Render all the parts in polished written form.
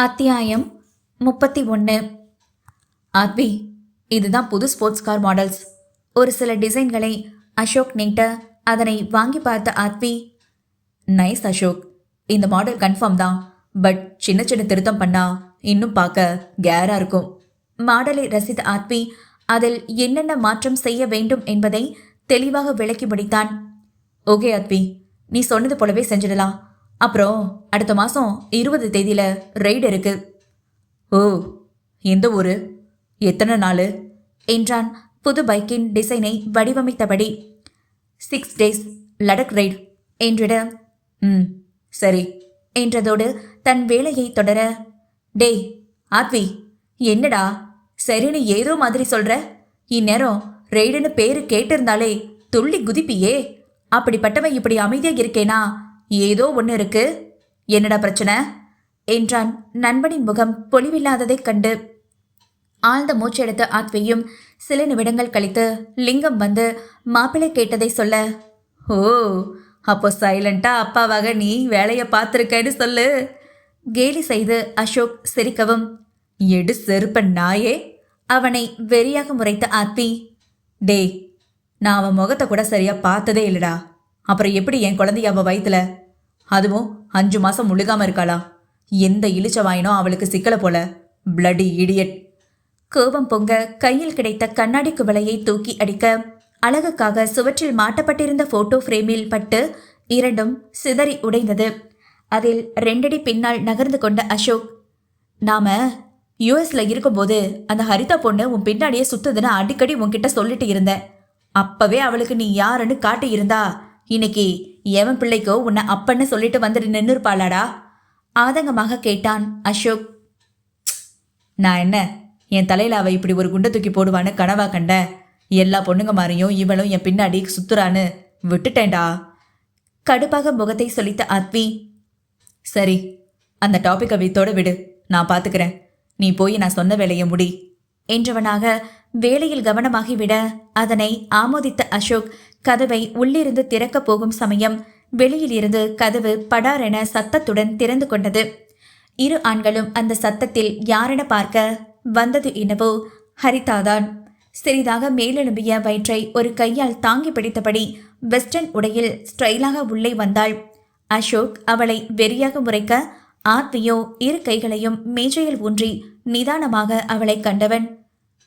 அத்தியாயம் 31. ஆத்வி, இதுதான் புது ஸ்போர்ட்ஸ் கார் மாடல்ஸ். ஒரு சில டிசைன்களை அசோக் நீட்ட அதனை வாங்கி பார்த்த ஆத்வி, நைஸ் அசோக், இந்த மாடல் கன்ஃபார்ம் தான். பட் சின்ன சின்ன திருத்தம் பண்ணா இன்னும் பார்க்க கேரா இருக்கும். மாடலை ரசித்த ஆத்வி அதில் என்னென்ன மாற்றம் செய்ய வேண்டும் என்பதை தெளிவாக விளக்கி முடித்தான். ஓகே ஆத்வி, நீ சொன்னது போலவே செஞ்சிடலாம். அப்புறம் அடுத்த மாதம் 20 தேதியில் ரைடு இருக்கு. ஓ, எந்த ஊர், எத்தனை நாள் என்றான் புது பைக்கின் டிசைனை வடிவமைத்தபடி. 6 days லடக் ரைடு என்றிட, சரி என்றதோடு தன் வேலையை தொடர, டேய் ஆத்வி, என்னடா சரின்னு ஏதோ மாதிரி சொல்ற? இந்நேரம் ரைடுன்னு பேரு கேட்டிருந்தாலே துள்ளி குதிப்பியே. அப்படிப்பட்டவன் இப்படி அமைதியாக இருக்கேனா? ஏதோ ஒன்று இருக்கு. என்னடா பிரச்சனை என்றான் நண்பனின் முகம் பொலிவில்லாததைக் கண்டு. ஆழ்ந்த மூச்செடுத்த ஆத்வியும் சில நிமிடங்கள் கழித்து லிங்கம் வந்து மாப்பிள்ளை கேட்டதை சொல்ல, ஓ, அப்போ சைலண்டா அப்பாவாக நீ வேலையை பார்த்துருக்கேன்னு சொல்லு. கேலி செய்து அசோக் சிரிக்கவும், எடு செருப்ப நாயே அவனை வெறியாக முறைத்த ஆத்வி, டேய், நான் அவன் முகத்தை கூட சரியா பார்த்ததே இல்லடா. அப்புறம் எப்படி என் குழந்தைய அவ வயிற்றுல, அதுவும் 5 மாசம் முழுகாம இருக்காளா? எந்த இழிச்ச வாயினோ அவளுக்கு சிக்கல போல. Bloody idiot. கோபம் பொங்க கையில் கிடைத்த கண்ணாடி குவளையை தூக்கி அடிக்க அழகுக்காக சுவற்றில் மாட்டப்பட்டிருந்த போட்டோ ஃப்ரேமில் பட்டு இரண்டும் சிதறி உடைந்தது. அதில் 2 அடி பின்னால் நகர்ந்து கொண்ட அசோக், நாம யூஎஸ்ல இருக்கும்போது அந்த ஹரிதா பொண்ணு உன் பின்னாடியே சுத்துதுன்னு அடிக்கடி உன்கிட்ட சொல்லிட்டு இருந்தேன். அப்பவே அவளுக்கு நீ யாருன்னு காட்டி இருந்தா இன்னைக்கு எவன் பிள்ளைக்கோ உன்னை அப்பன்னு சொல்லிட்டு வந்துட்டு நின்று இருப்பாளாடா? ஆதங்கமாக கேட்டான் அசோக். நான் என்ன என் தலையில அவ இப்படி ஒரு குண்டை தூக்கி போடுவான்னு கனவா கண்ட? எல்லா பொண்ணுங்க மாதிரியும் இவளும் என் பின்னாடி சுத்துறான்னு விட்டுட்டேன்டா. கடுப்பாக முகத்தை சொல்லித்த ஆத்வி, சரி, அந்த டாபிக்கை வித்தோட விடு, நான் பார்த்துக்கிறேன். நீ போய் நான் சொன்ன வேலையை முடி என்றவனாக வேலையில் கவனமாகிவிட அதனை ஆமோதித்த அசோக் கதவை உள்ளிருந்து திறக்கப் போகும் சமயம் வெளியில் இருந்து கதவு படாரென சத்தத்துடன் திறந்து கொண்டது. 2 ஆண்களும் அந்த சத்தத்தில் யாரென பார்க்க வந்தது என்னவோ ஹரிதாதான். சிறிதாக மேலெழும்பிய வயிற்றை ஒரு கையால் தாங்கி பிடித்தபடி வெஸ்டர்ன் உடையில் ஸ்டைலாக உள்ளே வந்தாள். அசோக் அவளை வெறியாக முறைக்க ஆத்வியோ 2 கைகளையும் மேஜையில் ஊன்றி நிதானமாக அவளை கண்டவன்,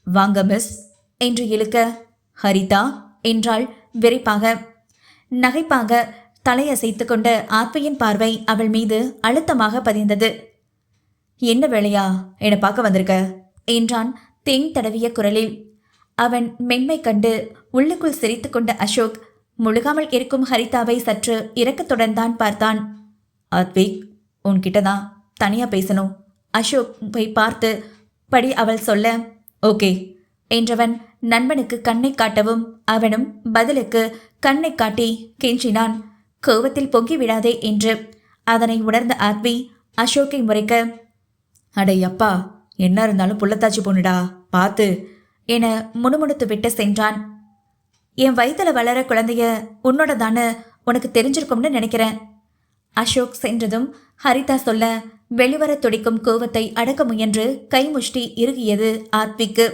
வாங்க மிஸ் என்று இழுக்க, ஹரிதா என்றாள் வெறிப்பாக. நகைப்பாக தலையசைத்து கொண்ட ஆத்வியின் பார்வை அவள் மீது அழுத்தமாக பதிந்தது. என்ன வேலையா என்னை பார்க்க வந்திருக்க என்றான் தேன் தடவிய குரலில். அவன் மென்மை கண்டு உள்ளுக்குள் சிரித்து கொண்ட அசோக் முழுகாமல் இருக்கும் ஹரிதாவை சற்று இரக்கத்துடன் தான் பார்த்தான். ஆத்விக், உன்கிட்டதான் தனியா பேசணும். அசோக்கை பார்த்து படி அவள் சொல்ல, ஓகே என்றவன் நண்பனுக்கு கண்ணை காட்டவும் அவனும் பதிலுக்கு கண்ணை காட்டி கெஞ்சினான், கோவத்தில் பொங்கி விடாதே என்று. அதனை உணர்ந்த ஆத்வி அசோக்கை முறைக்க, அடையப்பா, என்ன இருந்தாலும் புள்ளத்தாச்சி பொண்ணுடா, பார்த்து என முணுமுணுத்து விட்டு சென்றான். என் வயிற்றுல வளர குழந்தைய உன்னோட தானே உனக்கு தெரிஞ்சிருக்கும்னு நினைக்கிறேன். அசோக் சென்றதும் ஹரிதா சொல்ல வெளிவர துடிக்கும் கோவத்தை அடக்க முயன்று கைமுஷ்டி இறுகியது ஆத்விக்கு.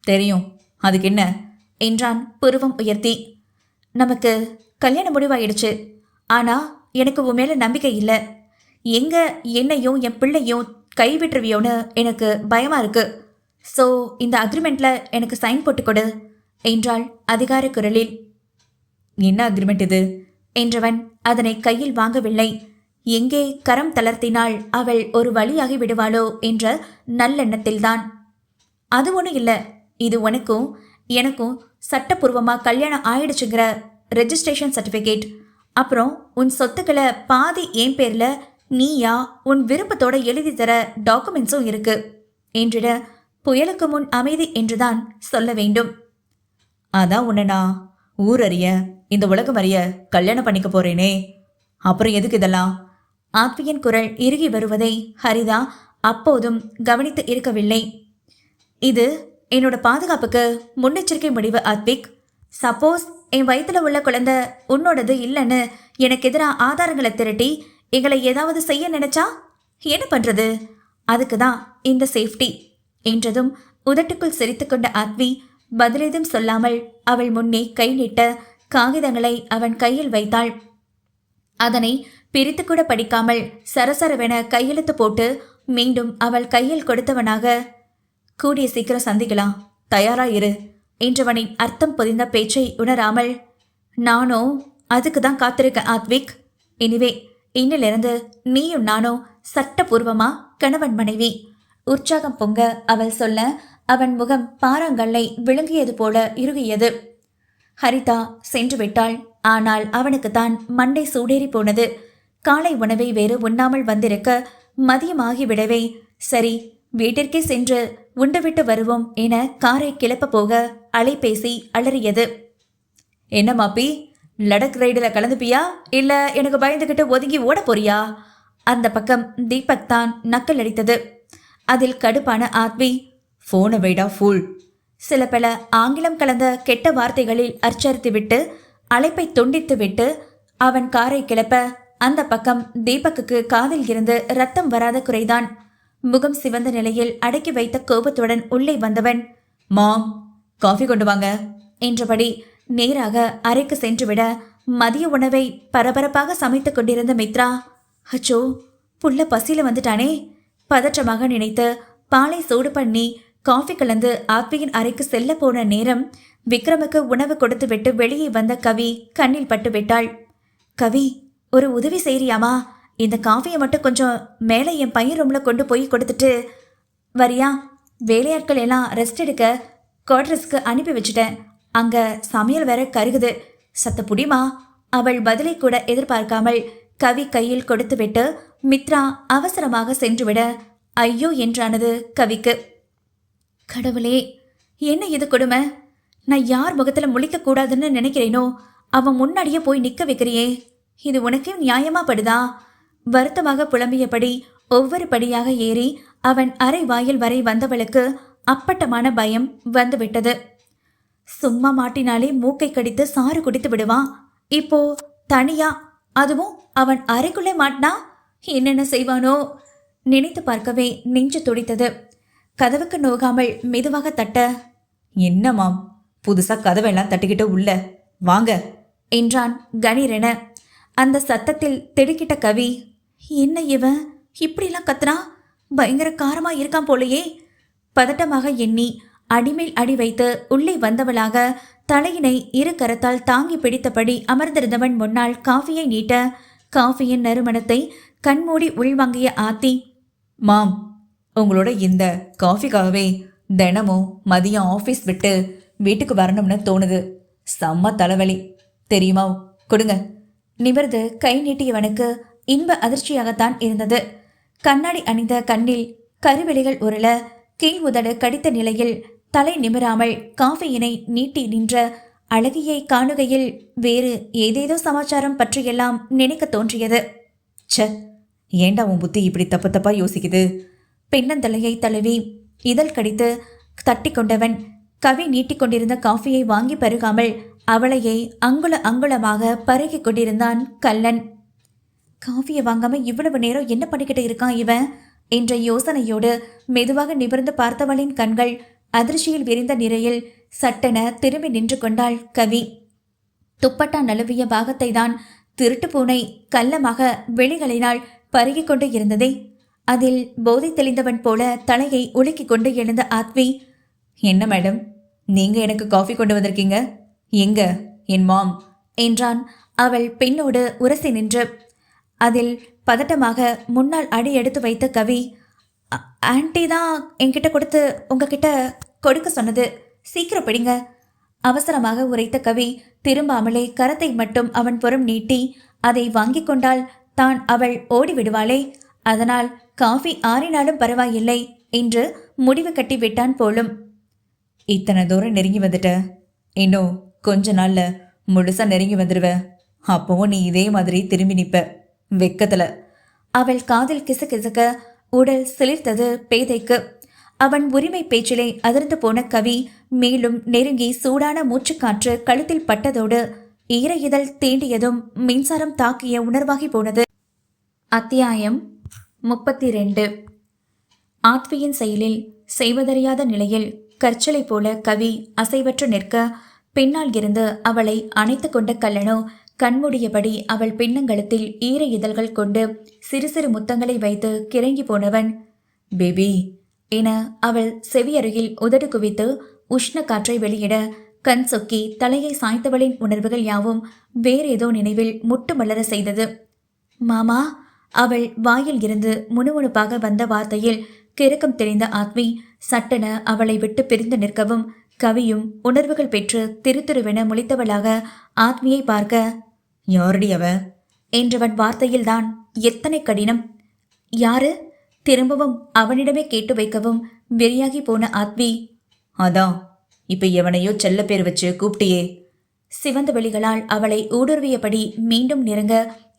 தெரியும், அதுக்கு என்ன என்றான் புருவம் உயர்த்தி. நமக்கு கல்யாணம் முடிவாயிடுச்சு. ஆனா எனக்கு உன் மேல நம்பிக்கை இல்லை. எங்க என்னையும் என் பிள்ளையும் கைவிட்டுருவியோன்னு எனக்கு பயமா இருக்கு. ஸோ இந்த அக்ரிமெண்ட்ல எனக்கு சைன் போட்டு கொடு என்றாள் அதிகார குரலில். என்ன அக்ரிமெண்ட் இது என்றவன் அதனை கையில் வாங்கவில்லை. எங்கே கரம் தளர்த்தினால் அவள் ஒரு வழியாகி விடுவாளோ என்ற நல்லெண்ணத்தில்தான். அது ஒன்றும் இல்லை, இது உனக்கும் எனக்கும் சட்டப்பூர்வமாக கல்யாணம் ஆயிடுச்சுங்கிற ரெஜிஸ்ட்ரேஷன் சர்டிஃபிகேட். அப்புறம் உன் சொத்துக்களை பாதி என் பேரில் நீயா உன் விருப்பத்தோட எழுதி தர டாக்குமெண்ட்ஸும் இருக்கு என்றிட புயலுக்கு முன் அமைதி என்றுதான் சொல்ல வேண்டும். அதான் உன்னை நான் ஊர் அறிய இந்த உலகம் அறிய கல்யாணம் பண்ணிக்க போறேனே, அப்புறம் எதுக்கு இதெல்லாம்? ஆத்வியின் குரல் இறுகி வருவதை ஹரிதா அப்போதும் கவனித்து இருக்கவில்லை. இது என்னோட பாதுகாப்புக்கு முன்னெச்சரிக்கை முடிவு ஆத்விக். சப்போஸ் என் வயிற்றுல உள்ள குழந்தை உன்னோடது இல்லைன்னு எனக்கு எதிராக ஆதாரங்களை திரட்டி எங்களை ஏதாவது செய்ய நினைச்சா என்ன பண்றது, அதுக்கு தான் இந்த சேஃப்டி என்றதும் உதட்டுக்குள் சிரித்துக்கொண்ட ஆத்வி பதிலேதும் சொல்லாமல் அவள் முன்னே கை நீட்ட காகிதங்களை அவன் கையில் வைத்தாள். அதனை பிரித்து கூட படிக்காமல் சரசரவென கையெழுத்து போட்டு மீண்டும் அவள் கையில் கொடுத்தவனாக, கூடிய சீக்கிரம் சந்திக்கலாம், தயாராயிரு என்றவனின் அர்த்தம் பொதிந்த பேச்சை உணராமல், நானோ அதுக்கு தான் காத்திருக்கேன் ஆத்விக். இனிவே இன்னிலிருந்து நீயும் நானோ சட்டபூர்வமா கணவன் மனைவி. உற்சாகம் பொங்க அவள் சொல்ல அவன் முகம் பாறாங்கல்லை விழுங்கியது போல இறுகியது. ஹரிதா சென்று விட்டாள். ஆனால் அவனுக்கு தான் மண்டை சூடேறி போனது. காலை உணவை வேறு உண்ணாமல் வந்திருக்க மதியமாகிவிடவே, சரி வீட்டிற்கே சென்று உண்டுவிட்டு வருவோம் என காரை கிளப்ப போக அலைபேசி அலறியது. என்ன மாப்பி, லடக் ரைடில் கலந்துப்பியா இல்ல எனக்கு பயந்துகிட்டு ஒதுங்கி ஓட போறியா? அந்த பக்கம் தீபக் தான் நக்கல் அடித்தது. அதில் கடுப்பான ஆத்வி, போனை வைடா ஃபுல், சில பல ஆங்கிலம் கலந்த கெட்ட வார்த்தைகளில் அர்ச்சரித்துவிட்டு அழைப்பை துண்டித்துவிட்டு அவன் காரை கிளப்ப அந்த பக்கம் தீபக்குக்கு காதில் இருந்து ரத்தம் வராத குறைதான். முகம் சிவந்த நிலையில் அடக்கி வைத்த கோபத்துடன் உள்ளே வந்தவன், மாம் காஃபி கொண்டு வாங்க என்றபடி நேராக அறைக்கு சென்றுவிட மதிய உணவை பரபரப்பாக சமைத்துக் கொண்டிருந்த மித்ரா, அச்சோ புள்ள பசியில வந்துட்டானே பதற்றமாக நினைத்து பாலை சூடு பண்ணி காஃபி கலந்து ஆத்வியின் அறைக்கு செல்ல போன நேரம் விக்ரமுக்கு உணவு கொடுத்துவிட்டு வெளியே வந்த கவி கண்ணில் பட்டு விட்டாள். கவி, ஒரு உதவி செய்றியாமா? இந்த காஃபியை மட்டும் கொஞ்சம் மேலே என் பையன் ரூம்ல கொண்டு போய் கொடுத்துட்டு வரியா? வேலையாட்கள் எல்லாம் ரெஸ்ட் எடுக்க குவார்டர்ஸ்க்கு அனுப்பி வச்சுட்டேன். அங்க சமையல் வேற கருகுது, சத்த புடிமா. அவள் பதிலை கூட எதிர்பார்க்காமல் கவி கையில் கொடுத்துவிட்டு மித்ரா அவசரமாக சென்றுவிட ஐயோ என்றானது கவிக்கு. கடவுளே, என்ன இது கொடுமை! நான் யார் முகத்துல முழிக்க கூடாதுன்னு நினைக்கிறேனோ அவன் முன்னாடியே போய் நிக்க வைக்கிறியே, இது உனக்கே நியாயமா படுதா? வருத்தமாக புலம்பியபடி ஒவ்வொரு படியாக ஏறி அவன் அரை வாயில் வரை வந்தவளுக்கு அப்பட்டமான பயம் வந்துவிட்டது. சும்மா மாட்டினாலே மூக்கை கடித்து சாறு குடித்து விடுவான். இப்போ தனியா, அதுவும் அவன் அறைக்குள்ளே மாட்டினா என்னென்ன செய்வானோ நினைத்து பார்க்கவே நெஞ்சு துடித்தது. கதவுக்கு நோகாமல் மெதுவாக தட்ட, என்னமாம் புதுசா கதவெல்லாம் தட்டிக்கிட்டு உள்ள வாங்க என்றான் கணீரென. அந்த சத்தத்தில் திடுக்கிட்ட கவி, என்ன இவன் இப்படிலாம் கத்துறான், பயங்கர காரமா இருக்கான் போலையே பதட்டமாக எண்ணி அடிமேல் அடி வைத்து உள்ளே வந்தவளாக தலையினை இரு கரத்தால் தாங்கி பிடித்தபடி அமர்ந்திருந்தவன் முன்னால் காஃபியை நீட்ட காஃபியின் நறுமணத்தை கண்மூடி உள்வாங்கிய ஆத்தி, மாம் உங்களோட இந்த காஃபிக்காகவே தினமும் மதியம் ஆஃபீஸ் விட்டு வீட்டுக்கு வரணும்னு தோணுது, செம்ம தலைவலி தெரியுமா, கொடுங்க. நிமிர்ந்து கை நீட்டியவனுக்கு இன்ப அதிர்ச்சியாகத்தான் இருந்தது. கண்ணாடி அணிந்த கண்ணில் கருவெளிகள் உருள கீழ் உதடு கடித்த நிலையில் தலை நிமிராமல் காஃபியினை நீட்டி நின்ற அழகியை காணுகையில் வேறு ஏதேதோ சமாச்சாரம் பற்றியெல்லாம் நினைக்க தோன்றியது. ச, ஏண்டா உன் புத்தி இப்படி தப்பு தப்பா யோசிக்குது? பெண்ணந்தலையை தழுவி இதழ் கடித்து தட்டி கொண்டவன் கவி நீட்டிக்கொண்டிருந்த காஃபியை வாங்கி பருகாமல் அவளையே அங்குல அங்குலமாக பருகி கொண்டிருந்தான் கல்லன். காஃபியை வாங்காம இவ்வளவு நேரம் என்ன பண்ணிக்கிட்டு இருக்கான் இவன் என்ற யோசனையோடு மெதுவாக நிமிர்ந்து பார்த்தவளின் கண்கள் அதிர்ச்சியில் விரிந்த நிறையில் சட்டென திரும்பி நின்று கொண்டாள் கவி. துப்பட்டா நழுவிய பாகத்தை தான் திருட்டு பூனை கள்ளமாக வெளிகளினால் பருகி கொண்டு இருந்ததே. அதில் போதை தெளிந்தவன் போல தலையை உலுக்கி கொண்டு எழுந்த ஆத்வி, என்ன மேடம், நீங்க எனக்கு காஃபி கொண்டு வந்திருக்கீங்க, எங்க என் மாம் என்றான் அவள் பெண்ணோடு உரசி நின்று. அதில் பதட்டமாக முன்னால் அடி எடுத்து வைத்த கவி, ஆன்டி தான் என்கிட்ட கொடுத்து உங்ககிட்ட கொடுக்க சொன்னது, சீக்கிரம் பிடிங்க அவசரமாக உரைத்த கவி திரும்பாமலே கரத்தை மட்டும் அவன் புறம் நீட்டி அதை வாங்கி கொண்டால் தான் அவள் ஓடிவிடுவாளே, அதனால் காஃபி ஆறினாலும் பரவாயில்லை என்று முடிவு கட்டி விட்டான் போலும். இத்தனை தூரம் நெருங்கி வந்துட்ட, இன்னும் கொஞ்ச நாள்ல முழுசா நெருங்கி வந்துடுவ, அப்பவும் நீ இதே மாதிரி திரும்பி நிப்ப வெக்கத்துல. அவள் காதில் கிசு கிசுக்க உடல் சிலிர்த்தது பேதைக்கு. அவன் உரிமை பேச்சிலே அதிர்ந்து போன கவி மேலும் நெருங்கி சூடான மூச்சுக்காற்று கழுத்தில் பட்டதோடு ஈர இதழ் தீண்டியதும் மின்சாரம் தாக்கிய உணர்வாகி போனது. அத்தியாயம் 32. ஆத்வியின் செயலில் செய்வதறியாத நிலையில் கற்சலை போல கவி அசைவற்று நிற்க, பின்னால் இருந்து அவளை அணைத்து கொண்ட கல்லனோ கண்மூடியபடி அவள் பின்னங்கழுத்தில் ஈர இதழ்கள் கொண்டு சிறு சிறு முத்தங்களை வைத்து கிறங்கி போனவன், பேபி என அவள் செவியருகில் உதடு குவித்து உஷ்ண காற்றை வெளியிட, கண் சொக்கி தலையை சாய்த்தவளின் உணர்வுகள் யாவும் வேறேதோ நினைவில் முட்டு மலர செய்தது. மாமா, அவள் வாயில் இருந்து முணுமுணுப்பாக வந்த வார்த்தையில் கிறக்கம் தெரிந்த ஆத்வி சட்டென அவளை விட்டு பிரிந்து நிற்கவும், கவியும் உணர்வுகள் பெற்று திருத்திருவென முழித்தவளாக ஆத்மியை பார்க்க, யாரடி அவ என்றவன் வார்த்தையில்தான் எத்தனை கடினம். யாரு? திரும்பவும் அவனிடமே கேட்டு வைக்கவும் வெறியாகி போன ஆத்வி, அதான் இப்ப எவனையோ செல்ல பேர் வச்சு கூப்பிட்டியே. சிவந்த வெளிகளால் அவளை ஊடுருவியபடி மீண்டும் நெருங்க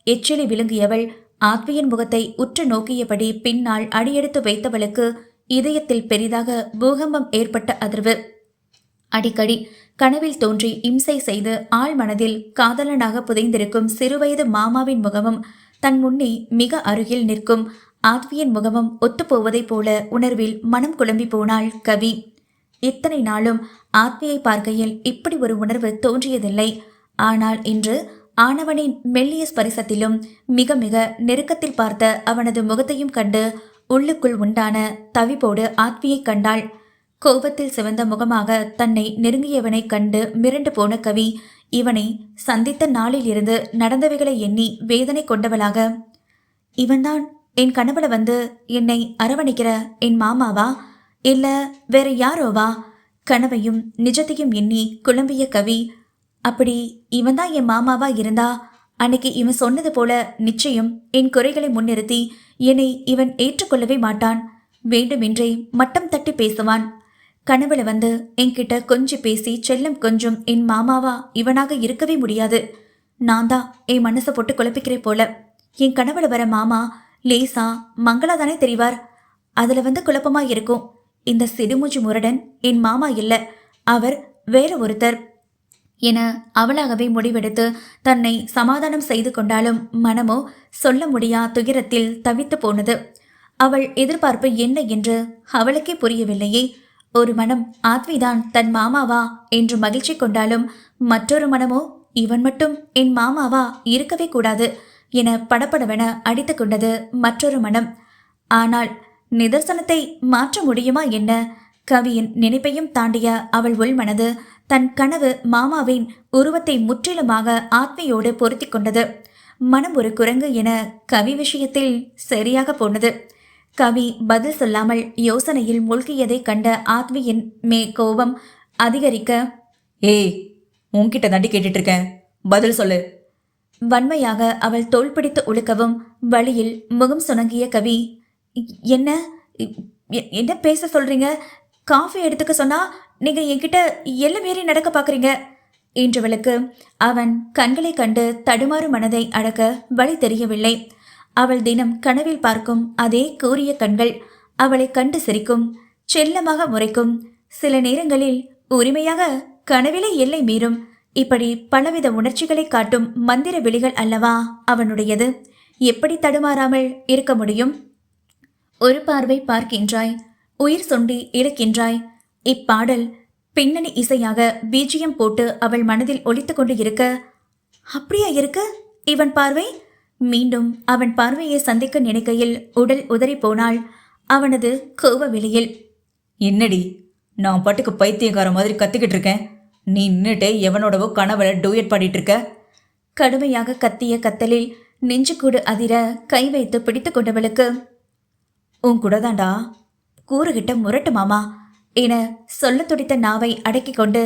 எச்சிலை விழுங்கியவள் ஆத்வியின் முகத்தை உற்று நோக்கியபடி பின்னால் அடியெடுத்து வைத்தவளுக்கு இதயத்தில் பெரிதாக பூகம்பம் ஏற்பட்ட அதிர்வு. அடிக்கடி கனவில் தோன்றி இம்சை செய்து ஆள் மனதில் காதலனாக புதைந்திருக்கும் சிறுவயது மாமாவின் முகமும் தன் முன்னே மிக அருகில் நிற்கும் ஆத்வியின் முகமும் ஒத்துப்போவதைப் போல உணர்வில் மனம் குழம்பி போனாள் கவி. இத்தனை நாளும் ஆத்வியை பார்க்கையில் இப்படி ஒரு உணர்வு தோன்றியதில்லை. ஆனால் இன்று ஆனவனின் மெல்லிய ஸ்பரிசத்திலும் மிக மிக நெருக்கத்தில் பார்த்த அவனது முகத்தையும் கண்டு உள்ளுக்குள் உண்டான தவிப்போடு ஆத்வியை கண்டாள். கோபத்தில் சிவந்த முகமாக தன்னை நெருங்கியவனை கண்டு மிரண்டு போன கவி இவனை சந்தித்த நாளில் இருந்து நடந்தவைகளை எண்ணி வேதனை கொண்டவளாக, இவன்தான் என் கனவுல வந்து என்னை அரவணைக்கிற என் மாமாவா, இல்ல வேற யாரோவா? கனவையும் நிஜத்தையும் எண்ணி குழம்பிய கவி, அப்படி இவன்தான் என் மாமாவா இருந்தா அன்னைக்கு இவன் சொன்னது போல நிச்சயம் என் குறைகளை முன்னிறுத்தி என்னை இவன் ஏற்றுக்கொள்ளவே மாட்டான். வேண்டுமென்றே மட்டம் தட்டி பேசுவான். கனவுல வந்து என்கிட்ட கொஞ்சி பேசி செல்லம் கொஞ்சம் என் மாமாவா இவனாக இருக்கவே முடியாது. நான் தான் என் மனசை போட்டு குழப்பிக்கிறேன் போல. என் கனவுல வர மாமா லேசா மங்களா தானே தெரிவார். அதுல வந்து குழப்பமா இருக்கும். இந்த சிடுமூஞ்சி முரடன் என் மாமா இல்ல, அவர் வேற ஒருத்தர் என அவளாகவே முடிவெடுத்து தன்னை சமாதானம் செய்து கொண்டாலும் மனமோ சொல்ல முடியா துயரத்தில் தவித்து போனது. அவள் எதிர்பார்ப்பு என்ன என்று அவளுக்கே புரியவில்லையே. ஒரு மனம் ஆத்விதான் தன் மாமாவா என்று மகிழ்ச்சி கொண்டாலும், மற்றொரு மனமோ இவன் மட்டும் என் மாமாவா இருக்கவே கூடாது என படபடவென அடித்து கொண்டது மற்றொரு மனம். ஆனால் நிதர்சனத்தை மாற்ற முடியுமா என்ன? கவியின் நினைப்பையும் தாண்டிய அவள் உள்மனது தன் கனவு மாமாவின் உருவத்தை முற்றிலுமாக ஆத்மியோடு பொருத்தி கொண்டது. மனம் ஒரு குரங்கு என கவி விஷயத்தில் சரியாக போனது. கவி பதில் சொல்லாமல் யோசனையில் மூழ்கியதை கண்ட ஆத்வியின் கோபம் அதிகரிக்க, ஏய், உன்கிட்ட தாண்டி கேட்டுட்டு இருக்கேன், பதில் சொல்லு. வன்மையாக அவள் தோள் பிடித்து உழுக்கவும் வழியில் முகம் சுணங்கிய கவி, என்ன என்ன பேச சொல்றீங்க? காஃபி எடுத்துக்க சொன்னா நீங்க என்கிட்ட எல்லாம் மீறி நடக்க பாக்குறீங்க என்றவளுக்கு அவன் கண்களை கண்டு தடுமாறு மனதை அடக்க வழி தெரியவில்லை. அவள் தினம் கனவில் பார்க்கும் அதே கூரிய கண்கள் அவளை கண்டு சிரிக்கும், செல்லமாக முறைக்கும், சில நேரங்களில் உரிமையாக கனவிலே எல்லை மீறும். இப்படி பலவித உணர்ச்சிகளை காட்டும் மந்திர விழிகள் அல்லவா அவனுடையது. எப்படி தடுமாறாமல் இருக்க முடியும்? ஒரு பார்வை பார்க்கின்றாய், உயிர் சொண்டி இழுக்கின்றாய். இப்பாடல் பின்னணி இசையாக பீஜியம் போட்டு அவள் மனதில் ஒலித்து கொண்டு இருக்க, அப்படியா இருக்கு இவன் பார்வை? மீண்டும் அவன் பார்வையை சந்திக்க நினைக்கையில் உடல் உதறி போனாள். அவனது கோவ வெளியில், என்னடி நான் பாட்டுக்கு பைத்தியக்கார மாதிரி கத்திக்கிட்டு இருக்கேன், நீ நின்னுட்டு எவனோடவோ கனவுல டூயட் பாடிட்டு இருக்க. கடுமையாக கத்திய கத்தலில் நெஞ்சுக்கூடு அதிர கை வைத்து பிடித்து கொண்டவளுக்கு, உன் கூட தாண்டா கூறுகிட்ட முரட்டு மாமா என சொல்ல துடித்த நாவை அடக்கி கொண்டு,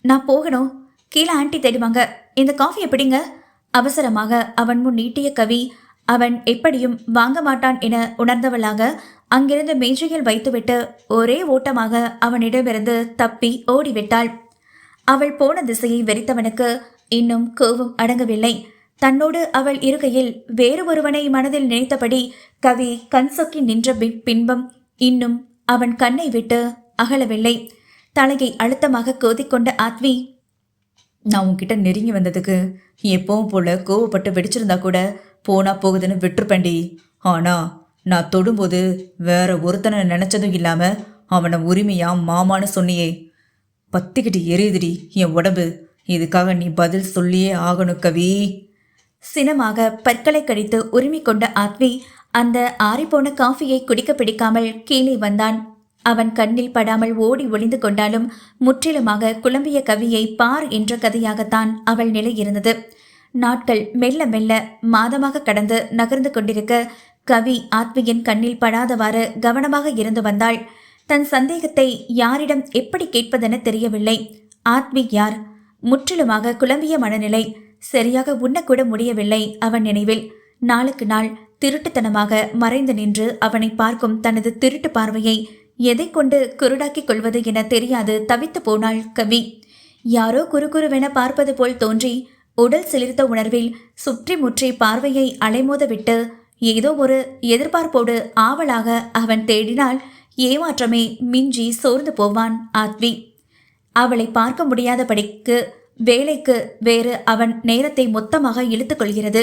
நான் போகணும், கீழே ஆண்டி தேடுவாங்க, இந்த காஃபி எப்படிங்க? அவசரமாக அவன் முன் நீட்டிய கவி அவன் எப்படியும் வாங்க மாட்டான் என உணர்ந்தவளாக அங்கிருந்து மேஜையில் வைத்துவிட்டு ஒரே ஓட்டமாக அவனிடமிருந்து தப்பி ஓடிவிட்டாள். அவள் போன திசையை வெறித்தவனுக்கு இன்னும் கோபம் அடங்கவில்லை. தன்னோடு அவள் இருக்கையில் வேறு ஒருவனை மனதில் நினைத்தபடி கவி கண் சொக்கி நின்ற பின்பம் இன்னும் அவன் கண்ணை விட்டு அகலவில்லை. தலையை அழுத்தமாக கோதிக்கொண்ட ஆத்வி, நான் உன்கிட்ட நெருங்கி வந்ததுக்கு எப்பவும் போல கோவப்பட்டு வெடிச்சிருந்தா கூட போனா போகுதுன்னு விட்டுருப்பேண்டி. ஆனா நான் தொடும்போது வேற ஒருத்தனை நினைச்சதும் இல்லாம அவனை உரிமையா மாமான்னு சொன்னியே. பத்திக்கிட்டு எரியுதுடி என் உடம்பு. இதுக்காக நீ பதில் சொல்லியே ஆகணும் கவி. சினமாக பற்களை கடித்து உரிமை கொண்ட ஆத்வி அந்த ஆறிப்போன காஃபியை குடிக்க பிடிக்காமல் கீழே வந்தான். அவன் கண்ணில் படாமல் ஓடி ஒளிந்து கொண்டாலும் முற்றிலுமாக குழம்பிய கவியை பார் என்ற கதையாகத்தான் அவள் நிலை இருந்தது. நாட்கள் மெல்ல மெல்ல மாதமாக கடந்து நகர்ந்து கொண்டிருக்க கவி ஆத்வியின் கண்ணில் படாதவாறு கவனமாக இருந்து வந்தாள். தன் சந்தேகத்தை யாரிடம் எப்படி கேட்பதென தெரியவில்லை. ஆத்வி யார்? முற்றிலுமாக குழம்பிய மனநிலை. சரியாக உண்ணக்கூட முடியவில்லை அவன் நினைவில். நாளுக்கு நாள் திருட்டுத்தனமாக மறைந்து நின்று அவனை பார்க்கும் தனது திருட்டு பார்வையை எதை கொண்டு குருடாக்கிக் கொள்வது என தெரியாது தவித்து போனாள் கவி. யாரோ குறுகுருவென பார்ப்பது போல் தோன்றி உடல் சிலிர்த்த உணர்வில் சுற்றி முற்றி பார்வையை அலைமோத விட்டு ஏதோ ஒரு எதிர்பார்ப்போடு ஆவலாக அவன் தேடினால் ஏமாற்றமே மிஞ்சி சோர்ந்து போவான் ஆத்வி. அவளை பார்க்க முடியாதபடிக்கு வேலைக்கு வேறு அவன் நேரத்தை மொத்தமாக இழுத்துக் கொள்கிறது.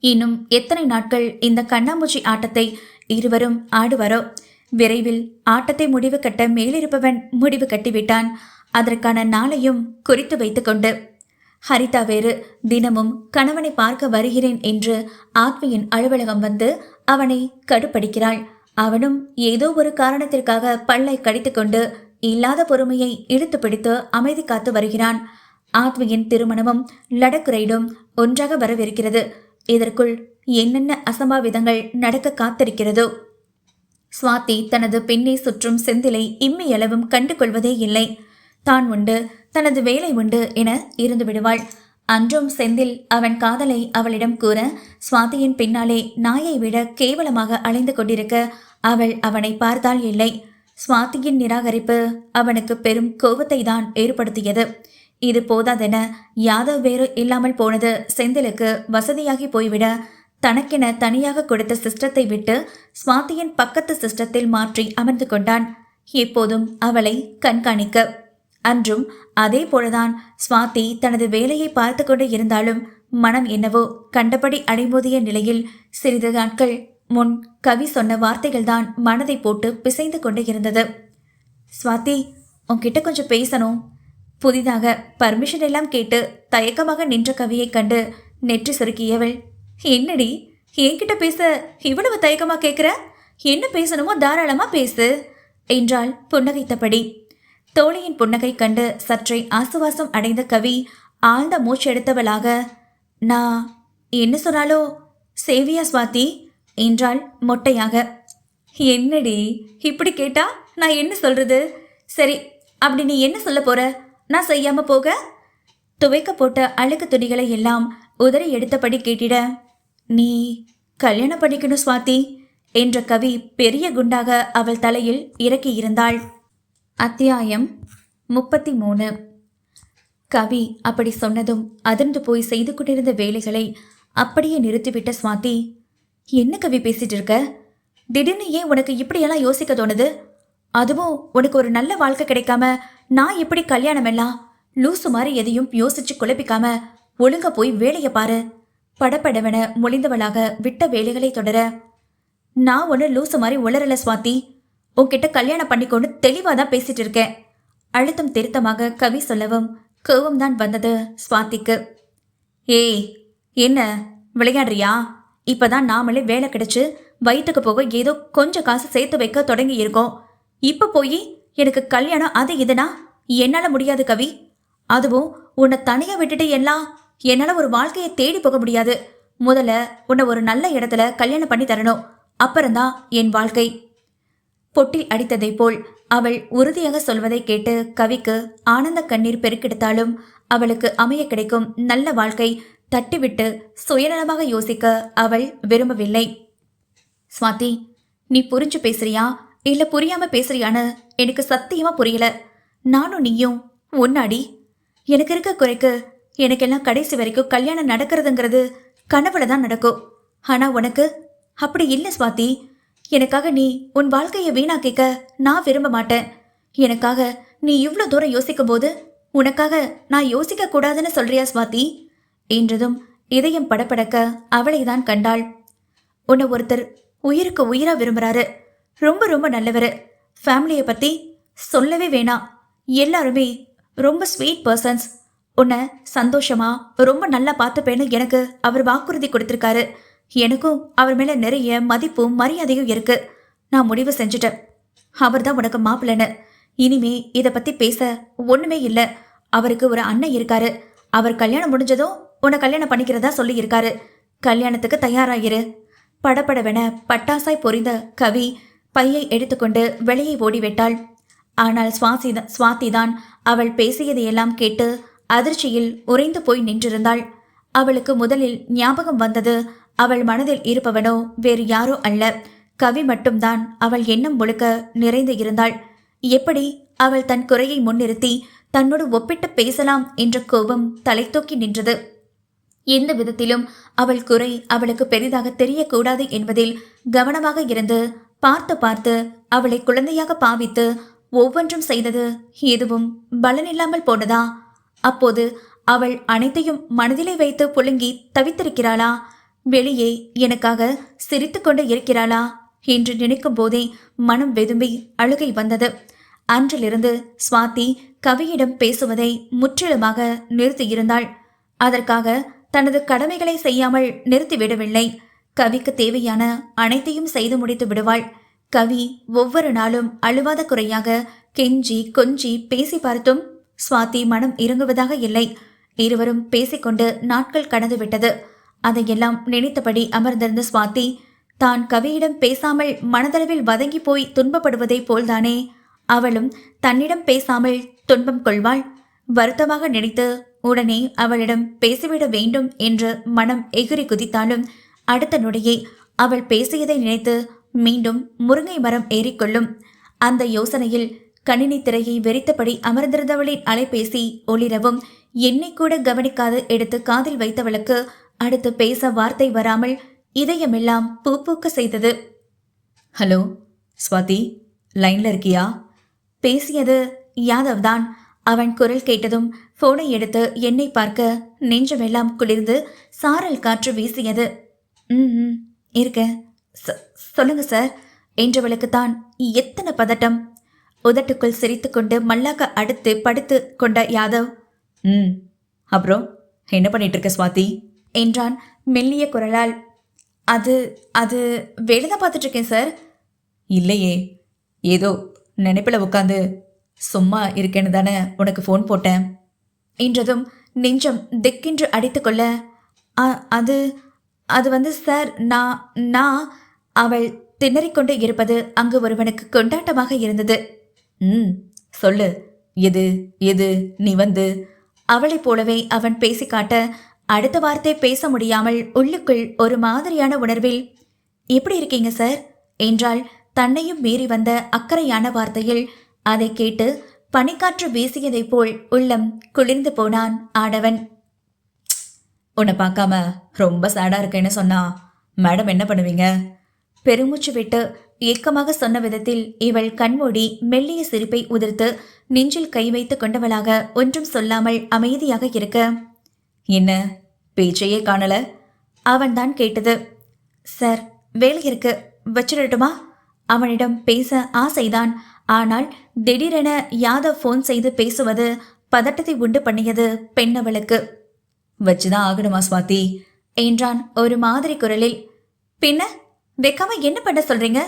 இன்னும் எத்தனை நாட்கள் இந்த கண்ணாமூச்சி ஆட்டத்தை இருவரும் ஆடுவாரோ? விரைவில் ஆட்டத்தை முடிவு கட்ட மேலிருப்பவன் முடிவு கட்டிவிட்டான். அதற்கான நாளையும் குறித்து வைத்துக்கொண்டு. ஹரிதா வேறு தினமும் கணவனை பார்க்க வருகிறேன் என்று ஆத்வியின் அலுவலகம் வந்து அவனை கடுப்படிக்கிறாள். அவனும் ஏதோ ஒரு காரணத்திற்காக பல்லை கடித்துக்கொண்டு இல்லாத பொறுமையை இழுத்து பிடித்து அமைதி காத்து வருகிறான். ஆத்வியின் திருமணமும் லடக் ரைடும் ஒன்றாக வரவிருக்கிறது. இதற்குள் என்னென்ன அசம்பாவிதங்கள் நடக்க காத்திருக்கிறதோ? சுவாதி தனது பெண்ணை சுற்றும் செந்திலை இம்மியளவும் கண்டு கொள்வதே இல்லை. தான் உண்டு, தனது வேலை உண்டு என இருந்து விடுவாள். அன்றும் செந்தில் அவன் காதலை அவளிடம் கூற சுவாதியின் பின்னாலே நாயை விட கேவலமாக அலைந்து கொண்டிருக்க அவள் அவனை பார்த்தால் இல்லை. சுவாதியின் நிராகரிப்பு அவனுக்கு பெரும் கோபத்தை தான் ஏற்படுத்தியது. இது போதாதென யாதவ் வேறு இல்லாமல் போனது செந்திலுக்கு வசதியாகி போய்விட தனக்கென தனியாக கொடுத்த சிஸ்டத்தை விட்டு சுவாதியின் பக்கத்து சிஸ்டத்தில் மாற்றி அமர்ந்து கொண்டான். எப்போதும் அவளை கண்காணிக்க. அன்றும் அதே போலதான் சுவாதி தனது வேலையை பார்த்து கொண்டு இருந்தாலும் மனம் என்னவோ கண்டபடி அடைமோதிய நிலையில் சிறிது நாட்கள் முன் கவி சொன்ன வார்த்தைகள்தான் மனதை போட்டு பிசைந்து கொண்டு இருந்தது. சுவாதி, உன்கிட்ட கொஞ்சம் பேசணும். புதிதாக பர்மிஷன் எல்லாம் கேட்டு தயக்கமாக நின்ற கவியை கண்டு நெற்றி சுருக்கியவள், என்னடி என்கிட்ட பேச இவ்வளவு தயக்கமா கேட்குற? என்ன பேசணுமோ தாராளமா பேசு என்றாள் புன்னகைத்தபடி. தோழியின் புன்னகை கண்டு சற்றே ஆசுவாசம் அடைந்த கவி ஆழ்ந்த மூச்செடுத்தவளாக, நான் என்ன சொன்னாலோ சேவியா சுவாதி என்றாள் மொட்டையாக. என்னடி இப்படி கேட்டா நான் என்ன சொல்றது? சரி, அப்படி நீ என்ன சொல்ல போற? நான் செய்யாம போக? துவைக்க போட்ட அழுக்கு துணிகளை எல்லாம் உதறி எடுத்தபடி கேட்டிட, நீ கல்யாணம் பண்ணிக்கணும் சுவாதி என்ற கவி பெரிய குண்டாக அவள் தலையில் இறக்கியிருந்தாள். அத்தியாயம் 33. கவி அப்படி சொன்னதும் அதிர்ந்து போய் செய்து கொண்டிருந்த வேலைகளை அப்படியே நிறுத்திவிட்ட சுவாதி, என்ன கவி பேசிட்டு இருக்க? திடீர்னு ஏன் உனக்கு இப்படியெல்லாம் யோசிக்க தோணுது? அதுவும் உனக்கு ஒரு நல்ல வாழ்க்கை கிடைக்காம நான் எப்படி கல்யாணம் எல்லாம்? லூசு மாதிரி எதையும் யோசிச்சு குழப்பிக்காம ஒழுங்க போய் வேலையை பாரு. படப்படவென மொழிந்தவளாக விட்ட வேலைகளை தொடர, நான் ஒன்று லூசு மாதிரி உளரல சுவாதி. உன்கிட்ட கல்யாணம் பண்ணிக்கொண்டு தெளிவாக தான் பேசிட்டு இருக்கேன். அழுத்தம் திருத்தமாக கவி சொல்லவும் கோவம்தான் வந்தது சுவாதிக்கு. ஏய், என்ன விளையாடுறியா? இப்பதான் நாமளே வேலை கிடைச்சு வயிற்றுக்கு போக ஏதோ கொஞ்சம் காசு சேர்த்து வைக்க தொடங்கி இருக்கோம். இப்ப போய் எனக்கு கல்யாணம் அது இதுனா என்னால முடியாது கவி. அதுவும் உன்னை தனியா விட்டுட்டு எல்லாம் என்னால ஒரு வாழ்க்கையை தேடி போக முடியாது. முதல்ல உன்னை ஒரு நல்ல இடத்துல கல்யாணம் பண்ணி தரணும். அப்புறம்தான் என் வாழ்க்கை. பொட்டில் அடித்ததை போல் அவள் உறுதியாக சொல்வதை கேட்டு கவிக்கு ஆனந்த கண்ணீர் பெருக்கெடுத்தாலும் அவளுக்கு அமைய கிடைக்கும் நல்ல வாழ்க்கை தட்டிவிட்டு சுயநலமாக யோசிக்க அவள் விரும்பவில்லை. சுவாதி, நீ புரிஞ்சு பேசுறியா இல்ல புரியாம பேசுறியான்னு எனக்கு சத்தியமா புரியல. நானும் நீயும் ஒன்னாடி. எனக்கு இருக்க குறைக்கு எனக்கெல்லாம் கடைசி வரைக்கும் கல்யாணம் நடக்கிறதுங்கிறது கனவுல தான் நடக்கும். ஆனா உனக்கு அப்படி இல்லை சுவாதி. எனக்காக நீ உன் வாழ்க்கையை வீணாக்கிக்க நான் விரும்ப மாட்டேன். எனக்காக நீ இவ்வளோ தூரம் யோசிக்கும் போது உனக்காக நான் யோசிக்க கூடாதுன்னு சொல்றியா சுவாதி என்றதும் இதயம் படபடக்க அவளை தான் கண்டாள். உன்னை ஒருத்தர் உயிருக்கு உயிரா விரும்புறாரு. ரொம்ப ரொம்ப நல்லவர். ஃபேமிலியை பத்தி சொல்லவே வேணாம். எல்லாருமே ரொம்ப ஸ்வீட் பர்சன்ஸ். உன்னை சந்தோஷமா ரொம்ப நல்லா பார்த்துப்பேன்னு எனக்கு அவர் வாக்குறுதி கொடுத்திருக்காரு. எனக்கும் அவர் மேல நிறைய மதிப்பும் மரியாதையும் இருக்கு. நான் முடிவு செஞ்சுட்டேன். அவர் தான் உனக்கு மாப்பிள்ளைன்னு. இனிமே இதை பத்தி பேச ஒண்ணுமே இல்ல. அவருக்கு ஒரு அண்ணன் இருக்காரு. அவர் கல்யாணம் முடிஞ்சதும் உன்னை கல்யாணம் பண்ணிக்கிறதா சொல்லி இருக்காரு. கல்யாணத்துக்கு தயாராகிரு. படபடவென பட்டாசாய் பொரிந்த கவி பையை எடுத்துக்கொண்டு வெளியே ஓடிவிட்டாள். ஆனால் சுவாதி தான் அவள் பேசியதையெல்லாம் கேட்டு அதிர்ச்சியில் உறைந்து போய் நின்றிருந்தாள். அவளுக்கு முதலில் ஞாபகம் வந்தது அவள் மனதில் இருப்பவனோ வேறு யாரோ அல்ல, கவி மட்டும்தான் அவள் எண்ணம் முழுக்க நிறைந்து இருந்தாள். எப்படி அவள் தன் குறையை முன்னிறுத்தி தன்னோடு ஒப்பிட்டு பேசலாம் என்ற கோபம் தலை தூக்கி நின்றது. எந்த விதத்திலும் அவள் குறை அவளுக்கு பெரிதாக தெரியக்கூடாது என்பதில் கவனமாக இருந்து பார்த்து பார்த்து அவளை குழந்தையாக பாவித்து ஒவ்வொன்றும் செய்தது எதுவும் பலனில்லாமல் போனதா? அப்போது அவள் அனைத்தையும் மனதிலே வைத்து புழுங்கி தவித்திருக்கிறாளா? வெளியே எனக்காக சிரித்து கொண்டு இருக்கிறாளா என்று நினைக்கும் போதே மனம் வெதும்பி அழுகை வந்தது. அன்றிலிருந்து சுவாதி கவியிடம் பேசுவதை முற்றிலுமாக நிறுத்தியிருந்தாள். அதற்காக தனது கடமைகளை செய்யாமல் நிறுத்திவிடவில்லை. கவிக்கு தேவையான அனைத்தையும் செய்து முடித்து விடுவாள். கவி ஒவ்வொரு நாளும் அழுவாத குறையாக கெஞ்சி கொஞ்சி பேசி பார்த்தும் சுவாதி மனம் இறங்குவதாக இல்லை. இருவரும் பேசிக்கொண்டு நாட்கள் கடந்து விட்டது. அதையெல்லாம் நினைத்தபடி அமர்ந்திருந்த சுவாதி தான் கவியிடம் பேசாமல் மனதளவில் வதங்கி போய் துன்பப்படுவதை போல்தானே அவளும் தன்னிடம் பேசாமல் துன்பம் கொள்வாள். வருத்தமாக நினைத்து உடனே அவளிடம் பேசிவிட வேண்டும் என்று மனம் எகிரி குதித்தாலும் அடுத்த நொடியே அவள் பேசியதை நினைத்து மீண்டும் முருங்கை மரம் ஏறிக்கொள்ளும். அந்த யோசனையில் கணினி திரையை வெறித்தபடி அமர்ந்திருந்தவளின் அலைபேசி ஒளிரவும் என்னை கூட கவனிக்காது எடுத்து காதில் வைத்தவளுக்கு அடுத்து பேச வார்த்தை வராமல் இதயமெல்லாம் பூ பூக்க செய்தது. ஹலோ ஸ்வாதி, லைன்ல இருக்கியா? பேசியது யாதவ் தான். அவன் குரல் கேட்டதும் போனை எடுத்து என்னை பார்க்க நெஞ்சமெல்லாம் குளிர்ந்து சாரல் காற்று வீசியது. இருக்க. சொல்லுங்க சார் என்றவளுக்கு தான் எத்தனை பதட்டம். உதட்டுக்குள் சிரித்துக்கொண்டு மல்லாக்க அடுத்து படுத்து கொண்ட யாதவ், அப்புறம் என்ன பண்ணிட்டு இருக்க ஸ்வாதி என்றான் மெல்லிய குரலால். அது அது வேலைதான் பார்த்துட்டு இருக்கேன் சார். இல்லையே, ஏதோ நினைப்பில் உட்காந்து சும்மா இருக்கேன்னு தானே உனக்கு ஃபோன் போட்டேன் என்றதும் நெஞ்சம் திக்கென்று அடித்துக்கொள்ள, அது அது வந்து சார் நான் அவள் திணறிக்கொண்டு இருப்பது அங்கு ஒருவனுக்கு கொண்டாட்டமாக இருந்தது. சொல்லு, எது எது நீ வந்து அவளைப் போலவே அவன் பேசி காட்ட அடுத்த வார்த்தை பேச முடியாமல் உள்ளுக்குள் ஒரு மாதிரியான உணர்வில், எப்படி இருக்கீங்க சார் என்றால் தன்னையும் மீறி வந்த அக்கறையான வார்த்தையில் அதை கேட்டு பனிக்காற்று வீசியதைப் போல் உள்ளம் குளிர்ந்து போனான் ஆடவன். உன்னை பார்க்காம ரொம்ப சேடா இருக்கேன்னு சொன்னா மேடம் என்ன பண்ணுவீங்க? பெருமூச்சு விட்டு ஏக்கமாக சொன்ன விதத்தில் இவள் கண்மூடி மெல்லிய சிரிப்பை உதிர்த்து நெஞ்சில் கை வைத்து கொண்டவளாக ஒன்றும் சொல்லாமல் அமைதியாக இருக்க, என்ன பேச்சையே காணல? அவன்தான் கேட்டது. சார் வேலை இருக்கு, வச்சிடட்டுமா? அவனிடம் பேச ஆசைதான். ஆனால் திடீரென யாதவ் ஃபோன் செய்து பேசுவது பதட்டத்தை உண்டு பண்ணியது பெண்ணவளுக்கு. வச்சுதான் ஆகணுமா ஸ்வாதி என்றான் ஒரு மாதிரி குரலில். பின்ன வைக்காம என்ன பண்ண சொல்றீங்க?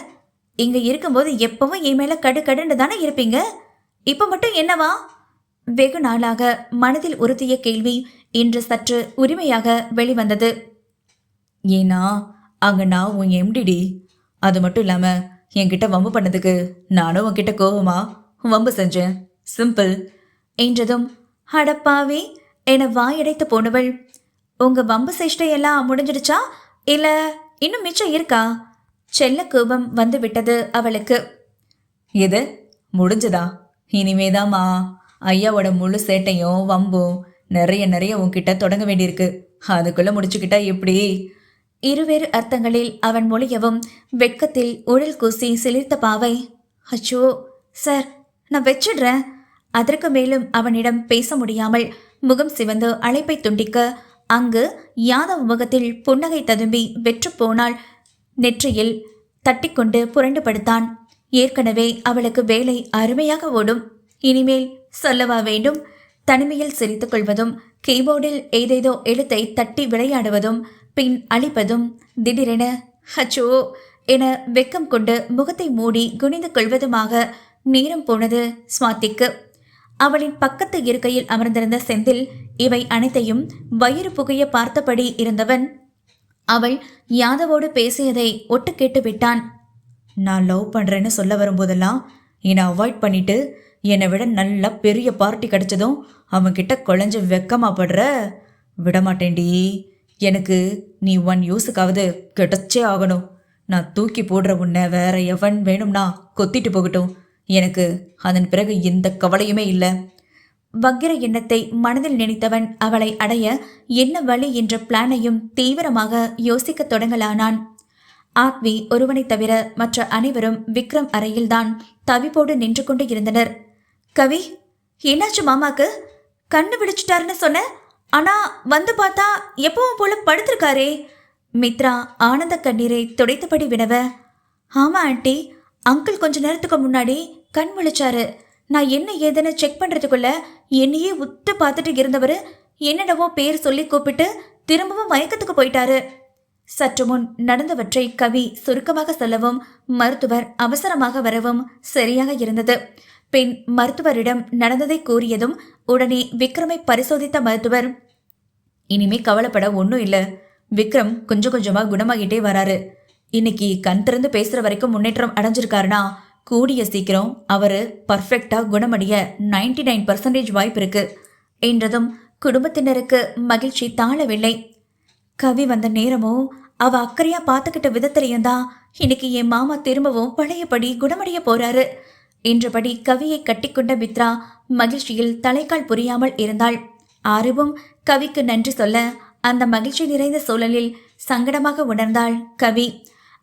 இங்க இருக்கும்போது எப்பவும் என் மேல கடுன்னு தானே இருப்பீங்க. இப்ப மட்டும் என்னவா? வெகு நாளாக மனதில் உறுத்திய கேள்வி இன்று சற்று உரிமையாக வெளிவந்தது. ஏன்னா அங்க நான் உன் எம்டிடி. அது மட்டும் இல்லாம என்கிட்ட வம்பு பண்ணதுக்கு நானும் உன்கிட்ட கோவமா வம்பு செஞ்சேன், சிம்பிள் என்றதும் அடப்பாவே என வாயடைத்து போனவள், உங்க வம்பு சேஷ்டையெல்லாம் முடிஞ்சிடுச்சா இல்ல இன்னும் மிச்சம் இருக்கா? செல்ல கோபம் வந்து விட்டது அவளுக்கு. எது முடிஞ்சதா? இனிமேதாம்மா ஐயாவோட முழு சேட்டையும் வம்பும் நிறைய உன்கிட்ட தொடங்க வேண்டியிருக்கு. அதுக்குள்ள முடிச்சுக்கிட்டா எப்படி? இருவேறு அர்த்தங்களில் அவன் மொழியவும் வெட்கத்தில் உடல் கூசி சிலிர்த்த பாவை, அச்சோ சார் நான் வச்சிடுறேன். அதற்கு மேலும் அவனிடம் பேச முடியாமல் முகம் சிவந்து அழைப்பை துண்டிக்க அங்கு யாதவ் முகத்தில் புன்னகை ததும்பி வெற்று போனாள். நெற்றியில் தட்டிக்கொண்டு புரண்டு படுத்தான். ஏற்கனவே அவளுக்கு வேலை அருமையாக ஓடும். இனிமேல் சொல்லவா வேண்டும்? தனிமையில் சிரித்துக் கொள்வதும், கீபோர்டில் ஏதேதோ எழுத்தை தட்டி விளையாடுவதும், பின் அழிப்பதும், திடீரென ஹச்சோ என வெக்கம் கொண்டு முகத்தை மூடி குனிந்து கொள்வதுமாக நேரம் போனது ஸ்வாதிக்கு. அவளின் பக்கத்து இருக்கையில் அமர்ந்திருந்த செந்தில் இவை அனைத்தையும் வயிறு புகைய பார்த்தபடி இருந்தவன் அவள் யாதவோடு பேசியதை ஒட்டு கேட்டு விட்டான். நான் லவ் பண்ணுறேன்னு சொல்ல வரும்போதெல்லாம் என்னை அவாய்ட் பண்ணிட்டு என்னை விட நல்ல பெரிய பார்ட்டி கிடைச்சதும் அவன்கிட்ட குழஞ்ச வெக்கமா படுற. விடமாட்டேன்டி. எனக்கு நீ ஒன் யூஸுக்காவது கிடைச்சே ஆகணும். நான் தூக்கி போடுற உன்னை வேற எவன் வேணும்னா கொத்திட்டு போகட்டும். எனக்கு அதன் பிறகு எந்த கவலையுமே இல்லை. வக்கிர எண்ணத்தை மனதில் நினைத்தவன் அவளை அடைய என்ன வழி என்ற பிளானையும் தீவிரமாக யோசிக்கத் தொடங்கலானான். ஆத்வி ஒருவனை தவிர மற்ற அனைவரும் விக்ரம் அறையில்தான் தவிப்போடு நின்று கொண்டு இருந்தனர். கவி, என்னாச்சு மாமாக்கு? கண்ணு விழிச்சிட்டாருன்னு சொன்ன, ஆனா வந்து பார்த்தா எப்பவும் போல படுத்திருக்காரே. மித்ரா ஆனந்த கண்ணீரை துடைத்தபடி வினவ. ஆமா ஆண்டி, அங்கிள் கொஞ்ச நேரத்துக்கு முன்னாடி கண் விழிச்சாரு. நான் என்ன ஏதுன்னு செக் பண்றதுக்குள்ள என்னையே உத்து பார்த்துட்டு இருந்தவர் என்னடவோ பேர் சொல்லி கூப்பிட்டு திரும்பவும் மயக்கத்துக்கு போயிட்டாரு. சற்று முன் நடந்தவற்றை கவி சுருக்கமாக சொல்லவும் மருத்துவர் அவசரமாக வரவும் சரியாக இருந்தது. பின் மருத்துவரிடம் நடந்ததை கூறியதும் உடனே விக்ரமை பரிசோதித்த மருத்துவர், இனிமே கவலைப்பட ஒன்றும் இல்லை. விக்ரம் கொஞ்சம் கொஞ்சமா குணமாகிட்டே வராரு. இன்னைக்கு கண் திறந்து பேசுற வரைக்கும் முன்னேற்றம் அடைஞ்சிருக்காருன்னா கூடிய சீக்கிரம் அவரு பர்ஃபெக்டா குணமடைய 99% வாய்ப்பு இருக்கு என்றதும் குடும்பத்தினருக்கு மகிழ்ச்சி தாழவில்லை. கவி வந்த நேரமும் அவ அக்கறையா பார்த்துக்கிட்ட விதத்திலையும் தான் இன்னைக்கு என் மாமா திரும்பவும் பழையபடி குணமடைய போறாரு என்றபடி கவியை கட்டிக்கொண்ட மித்ரா மகிழ்ச்சியில் தலைக்கால் புரியாமல் இருந்தாள். ஆர்வம் கவிக்கு நன்றி சொல்ல அந்த மகிழ்ச்சி நிறைந்த சூழலில் சங்கடமாக உணர்ந்தாள் கவி.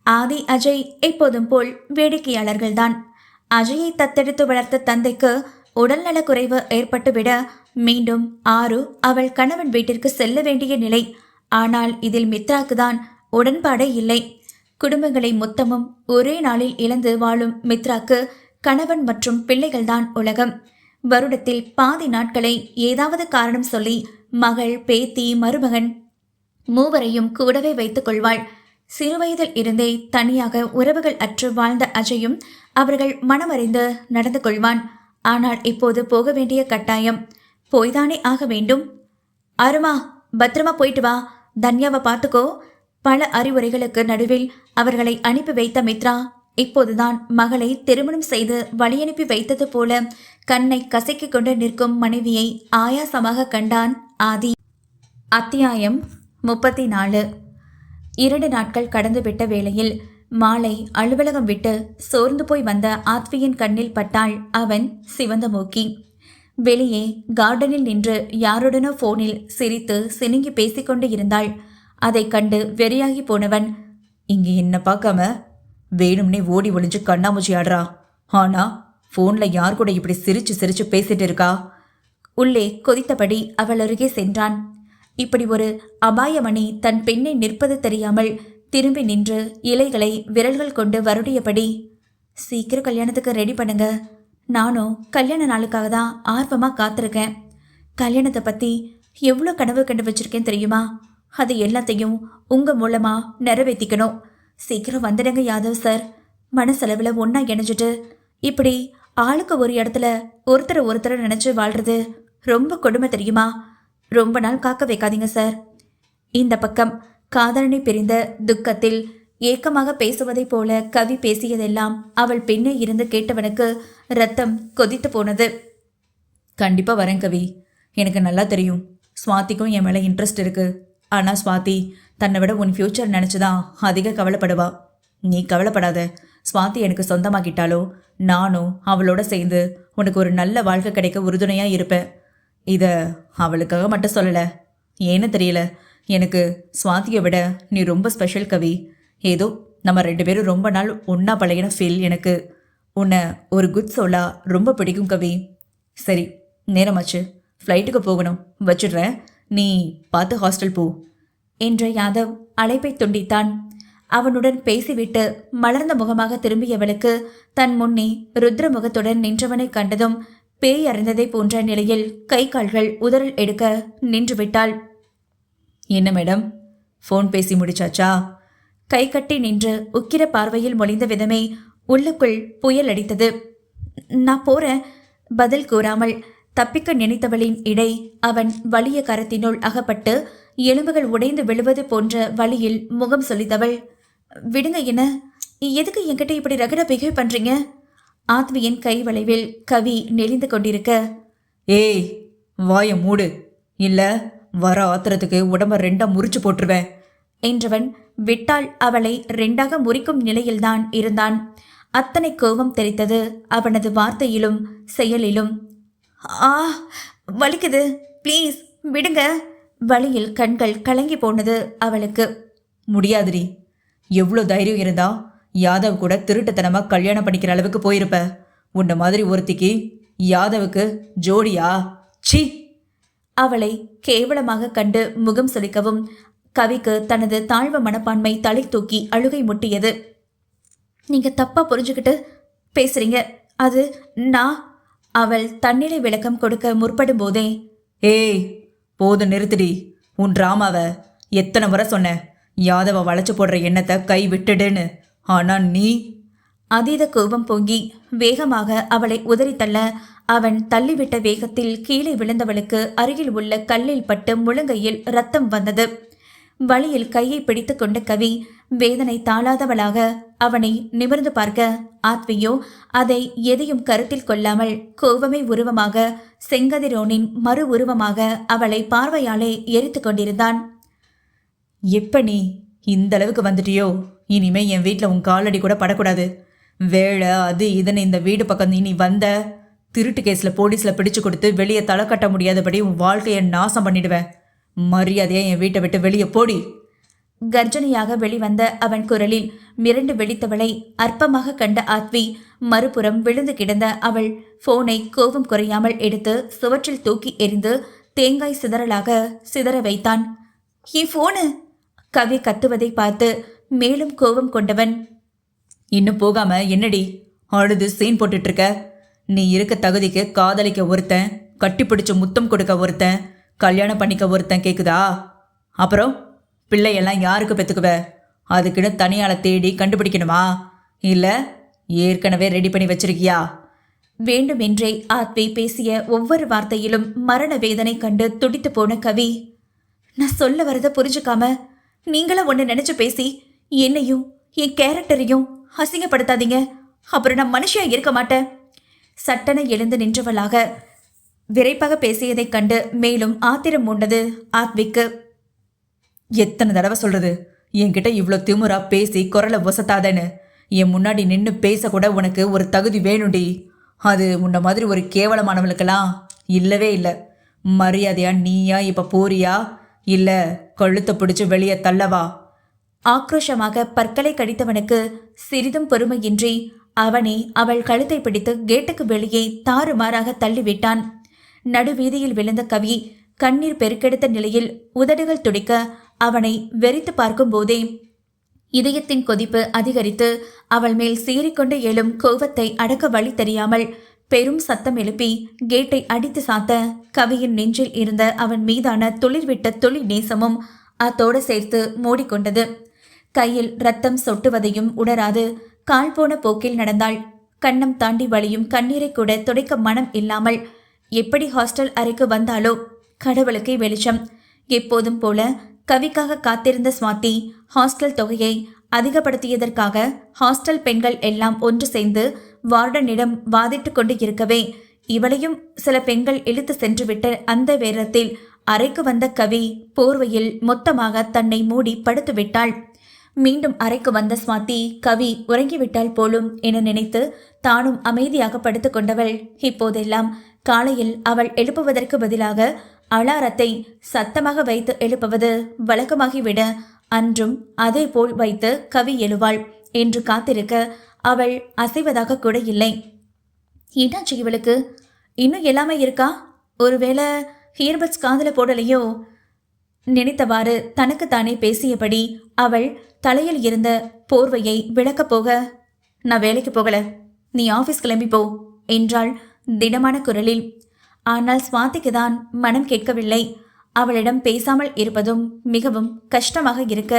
ஆதி, அஜய் எப்போதும் போல் வேடிக்கையாளர்கள்தான். அஜயை தத்தெடுத்து வளர்த்த தந்தைக்கு உடல்நலக் குறைவு ஏற்பட்டுவிட மீண்டும் ஆரு அவள் கணவன் வீட்டிற்கு செல்ல வேண்டிய நிலை. ஆனால் இதில் மித்ராக்கு தான் உடன்பாடே இல்லை. குடும்பங்களை மொத்தமும் ஒரே நாளில் இழந்து வாழும் மித்ராக்கு கணவன் மற்றும் பிள்ளைகள்தான் உலகம். வருடத்தில் பாதி நாட்களை ஏதாவது காரணம் சொல்லி மகள், பேத்தி, மருமகன் மூவரையும் கூடவே வைத்துக் கொள்வாள். சிறுவயதில் இருந்தே தனியாக உறவுகள் அற்று வாழ்ந்த அஜயும் அவர்கள் மனமறிந்து நடந்து கொள்வான். ஆனால் இப்போது போக வேண்டிய கட்டாயம். போய்தானே ஆக வேண்டும். அருமா, பத்திரமா போயிட்டு வா. தன்யாவை பார்த்துக்கோ. பல அறிவுரைகளுக்கு நடுவில் அவர்களை அனுப்பி வைத்த மித்ரா இப்போதுதான் மகளை திருமணம் செய்து வழியனுப்பி வைத்தது போல கண்ணை கசக்கிக் கொண்டு நிற்கும் மனைவியை ஆயாசமாக கண்டான் ஆதி. அத்தியாயம் 34. 2 நாட்கள் கடந்துவிட்ட வேளையில் மாலை அலுவலகம் விட்டு சோர்ந்து போய் வந்த ஆத்வியின் கண்ணில் பட்டாள் அவன் சிவந்த மூக்கி. வெளியே கார்டனில் நின்று யாருடனோ போனில் சிரித்து சினுங்கி பேசிக்கொண்டு இருந்தாள். அதை கண்டு வெறியாகி போனவன், இங்கே என்ன பார்க்காம வேணும்னே ஓடி ஒளிஞ்சு கண்ணாமூச்சி ஆடுறா. ஆனா ஃபோன்ல யார் கூட இப்படி சிரிச்சு சிரிச்சு பேசிட்டு இருக்கா? உள்ளே கொதித்தபடி அவள் அருகே சென்றான். இப்படி ஒரு அபாயமணி தன் பெண்ணை நிற்பது தெரியாமல் திரும்பி நின்று இலைகளை விரல்கள் கொண்டு வருடியபடி, சீக்கிரம் கல்யாணத்துக்கு ரெடி பண்ணுங்க. நானும் கல்யாண நாளுக்காக தான் ஆர்வமாக காத்திருக்கேன். கல்யாணத்தை பற்றி எவ்வளோ கனவு கண்டு வச்சிருக்கேன் தெரியுமா? அது எல்லாத்தையும் உங்கள் மூலமாக நிறைவேற்றிக்கணும். சீக்கிரம் வந்துடுங்க யாதவ் சார். மனசளவில் ஒன்றா இணைஞ்சிட்டு இப்படி ஆளுக்கு ஒரு இடத்துல ஒருத்தரை நினச்சி வாழ்கிறது ரொம்ப கொடுமை தெரியுமா? ரொம்ப நாள் காக்க வைக்காதீங்க சார். இந்த பக்கம் காதலனை பிரிந்த துக்கத்தில் ஏக்கமாக பேசுவதைப் போல கவி பேசியதெல்லாம் அவள் பெண்ணே இருந்து கேட்டவனுக்கு ரத்தம் கொதித்து போனது. கண்டிப்பாக வரேன் கவி. எனக்கு நல்லா தெரியும் ஸ்வாதிக்கும் என் மேலே இன்ட்ரெஸ்ட் இருக்கு. ஆனால் ஸ்வாதி தன்னை விட உன் ஃப்யூச்சர் நினச்சிதான் அதிக கவலைப்படுவா. நீ கவலைப்படாத. ஸ்வாதி எனக்கு சொந்தமாக்கிட்டாலோ நானும் அவளோட சேர்ந்து உனக்கு ஒரு நல்ல வாழ்க்கை கிடைக்க உறுதுணையாக இருப்பேன். இதை அவளுக்காக மட்டும் சொல்லலை. ஏன்னு தெரியல, எனக்கு ஸ்வாதியை விட நீ ரொம்ப ஸ்பெஷல் கவி. ஏதோ நம்ம 2 பேரும் ரொம்ப நாள் ஒன்றா பழகின ஃபீல் எனக்கு. உன்னை ஒரு குட் சோலா ரொம்ப பிடிக்கும் கவி. சரி, நேரமாச்சு, ஃப்ளைட்டுக்கு போகணும், வச்சிடுறேன். நீ பார்த்து ஹாஸ்டல் போ என்ற யாதவ் அழைப்பை துண்டித்தான். அவனுடன் பேசிவிட்டு மலர்ந்த முகமாக திரும்பியவளுக்கு தன் முன்னே ருத்ர முகத்துடன் நின்றவனை கண்டதும் பேய் அறிந்ததை போன்ற நிலையில் கை கால்கள் உதறல் எடுக்க நின்றுவிட்டாள். என்ன மேடம், ஃபோன் பேசி முடிச்சாச்சா? கை கட்டி நின்று உக்கிர பார்வையில் மொழிந்த விதமே உள்ளுக்குள் புயல் அடித்தது. நான் போறேன். பதில் கூறாமல் தப்பிக்க நினைத்தவளின் இடை அவன் வலிய கரத்தினுள் அகப்பட்டு எலும்புகள் உடைந்து விழுவது போன்ற வழியில் முகம் சொல்லித்தவள். விடுங்க, என்ன எதுக்கு என்கிட்ட இப்படி ரகட பிஹேவ் பண்றீங்க? ஆத்வியின் கை வளைவில் கவி நெளிந்து கொண்டிருக்க, ஏய் வாய மூடு, இல்ல வர ஆத்திரத்துக்கு உடம்ப 2 முறிச்சு போட்டுருவேன் என்றவன் விட்டால் அவளை 2 முறிக்கும் நிலையில்தான் இருந்தான். அத்தனை கோபம் தெரித்தது அவனது வார்த்தையிலும் செயலிலும். ஆ, வலிக்குது, ப்ளீஸ் விடுங்க. வலியில் கண்கள் கலங்கி போனது அவளுக்கு. முடியாதுடி. எவ்வளோ தைரியம் இருந்தா யாதவ் கூட திருட்டுத்தனமா கல்யாணம் பண்ணிக்கிற அளவுக்கு போயிருப்ப. உன்ன மாதிரி ஒருத்திக்கு யாதவுக்கு ஜோடியா? சி! அவளை கேவலமாக கண்டு முகம் சுளிக்கவும் கவிக்கு தனது தாழ்வு மனப்பான்மை தலை தூக்கி அழுகை முட்டியது. நீங்க தப்பா புரிஞ்சுக்கிட்டு பேசுறீங்க. அது நான். அவள் தன்னிலை விளக்கம் கொடுக்க முற்படும் போதே, ஏய் போதும் நிறுத்துடி. உன் டிராமாவை எத்தனை முறை சொன்ன? யாதவ வளைச்சு போடுற எண்ணத்தை கை விட்டுடுன்னு. ஆனா நீ... அதீத கோபம் பொங்கி வேகமாக அவளை உதறித்தள்ள அவன் தள்ளிவிட்ட வேகத்தில் கீழே விழுந்தவளுக்கு அருகில் உள்ள கல்லில் பட்டு முழங்கையில் ரத்தம் வந்தது. வழியில் கையை பிடித்து கொண்ட கவி வேதனை தாளாதவளாக அவனை நிமிர்ந்து பார்க்க, ஆத்வியோ அதை எதையும் கருத்தில் கொள்ளாமல் கோபமே உருவமாக செங்கதிரோனின் மறு உருவமாக அவளை பார்வையாலே எரித்து கொண்டிருந்தான். எப்ப நீ இந்த அளவுக்கு வந்துட்டியோ, இனிமே என் வீட்டில் உன் காலடி கூட படக்கூடாது. வேலை அது இதுன்னு இந்த வீடு பக்கம் நீ வந்த, திருட்டு கேஸில் போலீஸில் பிடிச்சு கொடுத்து வெளியே தலை கட்ட முடியாதபடி உன் வாழ்க்கையை நாசம் பண்ணிடுவேன். மரியாதையா என் வீட்டை விட்டு வெளியே போடி. கர்ஜனையாக வெளிவந்த அவன் குரலில் மிரண்டு வெடித்தவளை அற்பமாக கண்ட ஆத்வி மறுபுறம் விழுந்து கிடந்த அவள் போனை கோபம் குறையாமல் எடுத்து சுவற்றில் தூக்கி எறிந்து தேங்காய் சிதறலாக சிதற வைத்தான். என் போனு! கவி கத்துவதை பார்த்து மேலும் கோபம் கொண்டவன், இன்னும் போகாம என்னடி அழுது சீன் போட்டுட்டு இருக்க? நீ இருக்க தகுதிக்கு காதலிக்க ஒருத்தன், கட்டிப்பிடிச்சு முத்தம் கொடுக்க ஒருத்தன், கல்யாணம் பண்ணிக்க ஒருத்தன் கேக்குதா? அப்புறம் பிள்ளையெல்லாம் யாருக்கு பெற்றுக்குவ? அதுக்குன்னு தனியாளை தேடி கண்டுபிடிக்கணுமா? இல்ல ஏற்கனவே ரெடி பண்ணி வச்சிருக்கியா? வேண்டுமென்றே ஆத்வி பேசிய ஒவ்வொரு வார்த்தையிலும் மரண வேதனை கண்டு துடித்து போன கவி, நான் சொல்ல வரத புரிஞ்சுக்காம நீங்களா ஒன்று நினைச்சு பேசி என்னையும் என் கேரக்டரையும் அசிங்கப்படுத்தாதீங்க. அப்புறம் நான் மனுஷியா இருக்க மாட்டேன். சட்டென எழுந்து நின்றவளாக விரைப்பாக பேசியதைக் கண்டு மேலும் ஆத்திரம் உண்டது ஆத்விக்கு. எத்தனை தடவை சொல்றது என்கிட்ட இவ்வளோ திமுறா பேசி குரலை ஒசத்தாதேன்னு? என் முன்னாடி நின்று பேசக்கூட உனக்கு ஒரு தகுதி வேணும்டி. அது உன்ன மாதிரி ஒரு கேவலமானவளுக்கெல்லாம் இல்லவே இல்லை. மரியாதையா நீயா இப்ப போறியா, இல்ல கழுத்தை பிடிச்சு வெளியே தள்ளவா? ஆக்ரோஷமாக பற்களை கடித்தவனுக்கு சிறிதும் பொறுமையின்றி அவனே அவள் கழுத்தை பிடித்து கேட்டுக்கு வெளியே தாறுமாறாக தள்ளிவிட்டான். நடுவீதியில் விழுந்த கவி கண்ணீர் பெருக்கெடுத்த நிலையில் உதடுகள் துடிக்க அவனை வெறித்து பார்க்கும் போதே இதயத்தின் கொதிப்பு அதிகரித்து அவள் மேல் சீறிக்கொண்டு எழும் கோபத்தை அடக்க வழி தெரியாமல் பெரும் சத்தம் எழுப்பி கேட்டை அடித்து சாத்த கவியின் நெஞ்சில் இருந்த அவன் மீதான துளிர்விட்ட துளி நேசமும் அத்தோடு சேர்த்து மூடிக்கொண்டது. கையில் ரத்தம் சொட்டுவதையும் உணராது கால் போன போக்கில் நடந்தாள். கன்னம் தாண்டி வழியும் கண்ணீரை கூட துடைக்க மனம் இல்லாமல் எப்படி ஹாஸ்டல் அறைக்கு வந்தாலோ கடவுளுக்கே வெளிச்சம். எப்போதும் போல கவிக்காக காத்திருந்த ஸ்வாதி ஹாஸ்டல் தொகையை அதிகப்படுத்தியதற்காக ஹாஸ்டல் பெண்கள் எல்லாம் ஒன்று சேர்ந்து வார்டனிடம் வாதிட்டு கொண்டு இருக்கவே இவளையும் சில பெண்கள் இழுத்து சென்றுவிட்ட அந்த வேரத்தில் அறைக்கு வந்த கவி போர்வையில் மொத்தமாக தன்னை மூடி படுத்துவிட்டாள். மீண்டும் அறைக்கு வந்த ஸ்வாதி கவி உறங்கிவிட்டாள் போலும் என நினைத்து தானும் அமைதியாக படுத்து கொண்டவள் இப்போதெல்லாம் காலையில் அவள் எழுப்புவதற்கு பதிலாக அலாரத்தை சத்தமாக வைத்து எழுப்புவது வழக்கமாகிவிட அன்றும் அதே போல் வைத்து கவி எழுவாள் என்று காத்திருக்க அவள் அசைவதாக கூட இல்லை. என்னாச்சு இவளுக்கு? இன்னும் எல்லாமே இருக்கா? ஒருவேளை ஹியர்பட்ஸ் காதல போடலையோ? நினைத்தவாறு தனக்குத்தானே பேசியபடி அவள் தலையில் இருந்த போர்வையை விளக்கப் போக, நான் வேலைக்கு போகல, நீ ஆஃபீஸ் கிளம்பி போ என்றாள் திடமான குரலில். ஆனால் சுவாதிக்கு தான் மனம் கேட்கவில்லை. அவளிடம் பேசாமல் இருப்பதும் மிகவும் கஷ்டமாக இருக்க,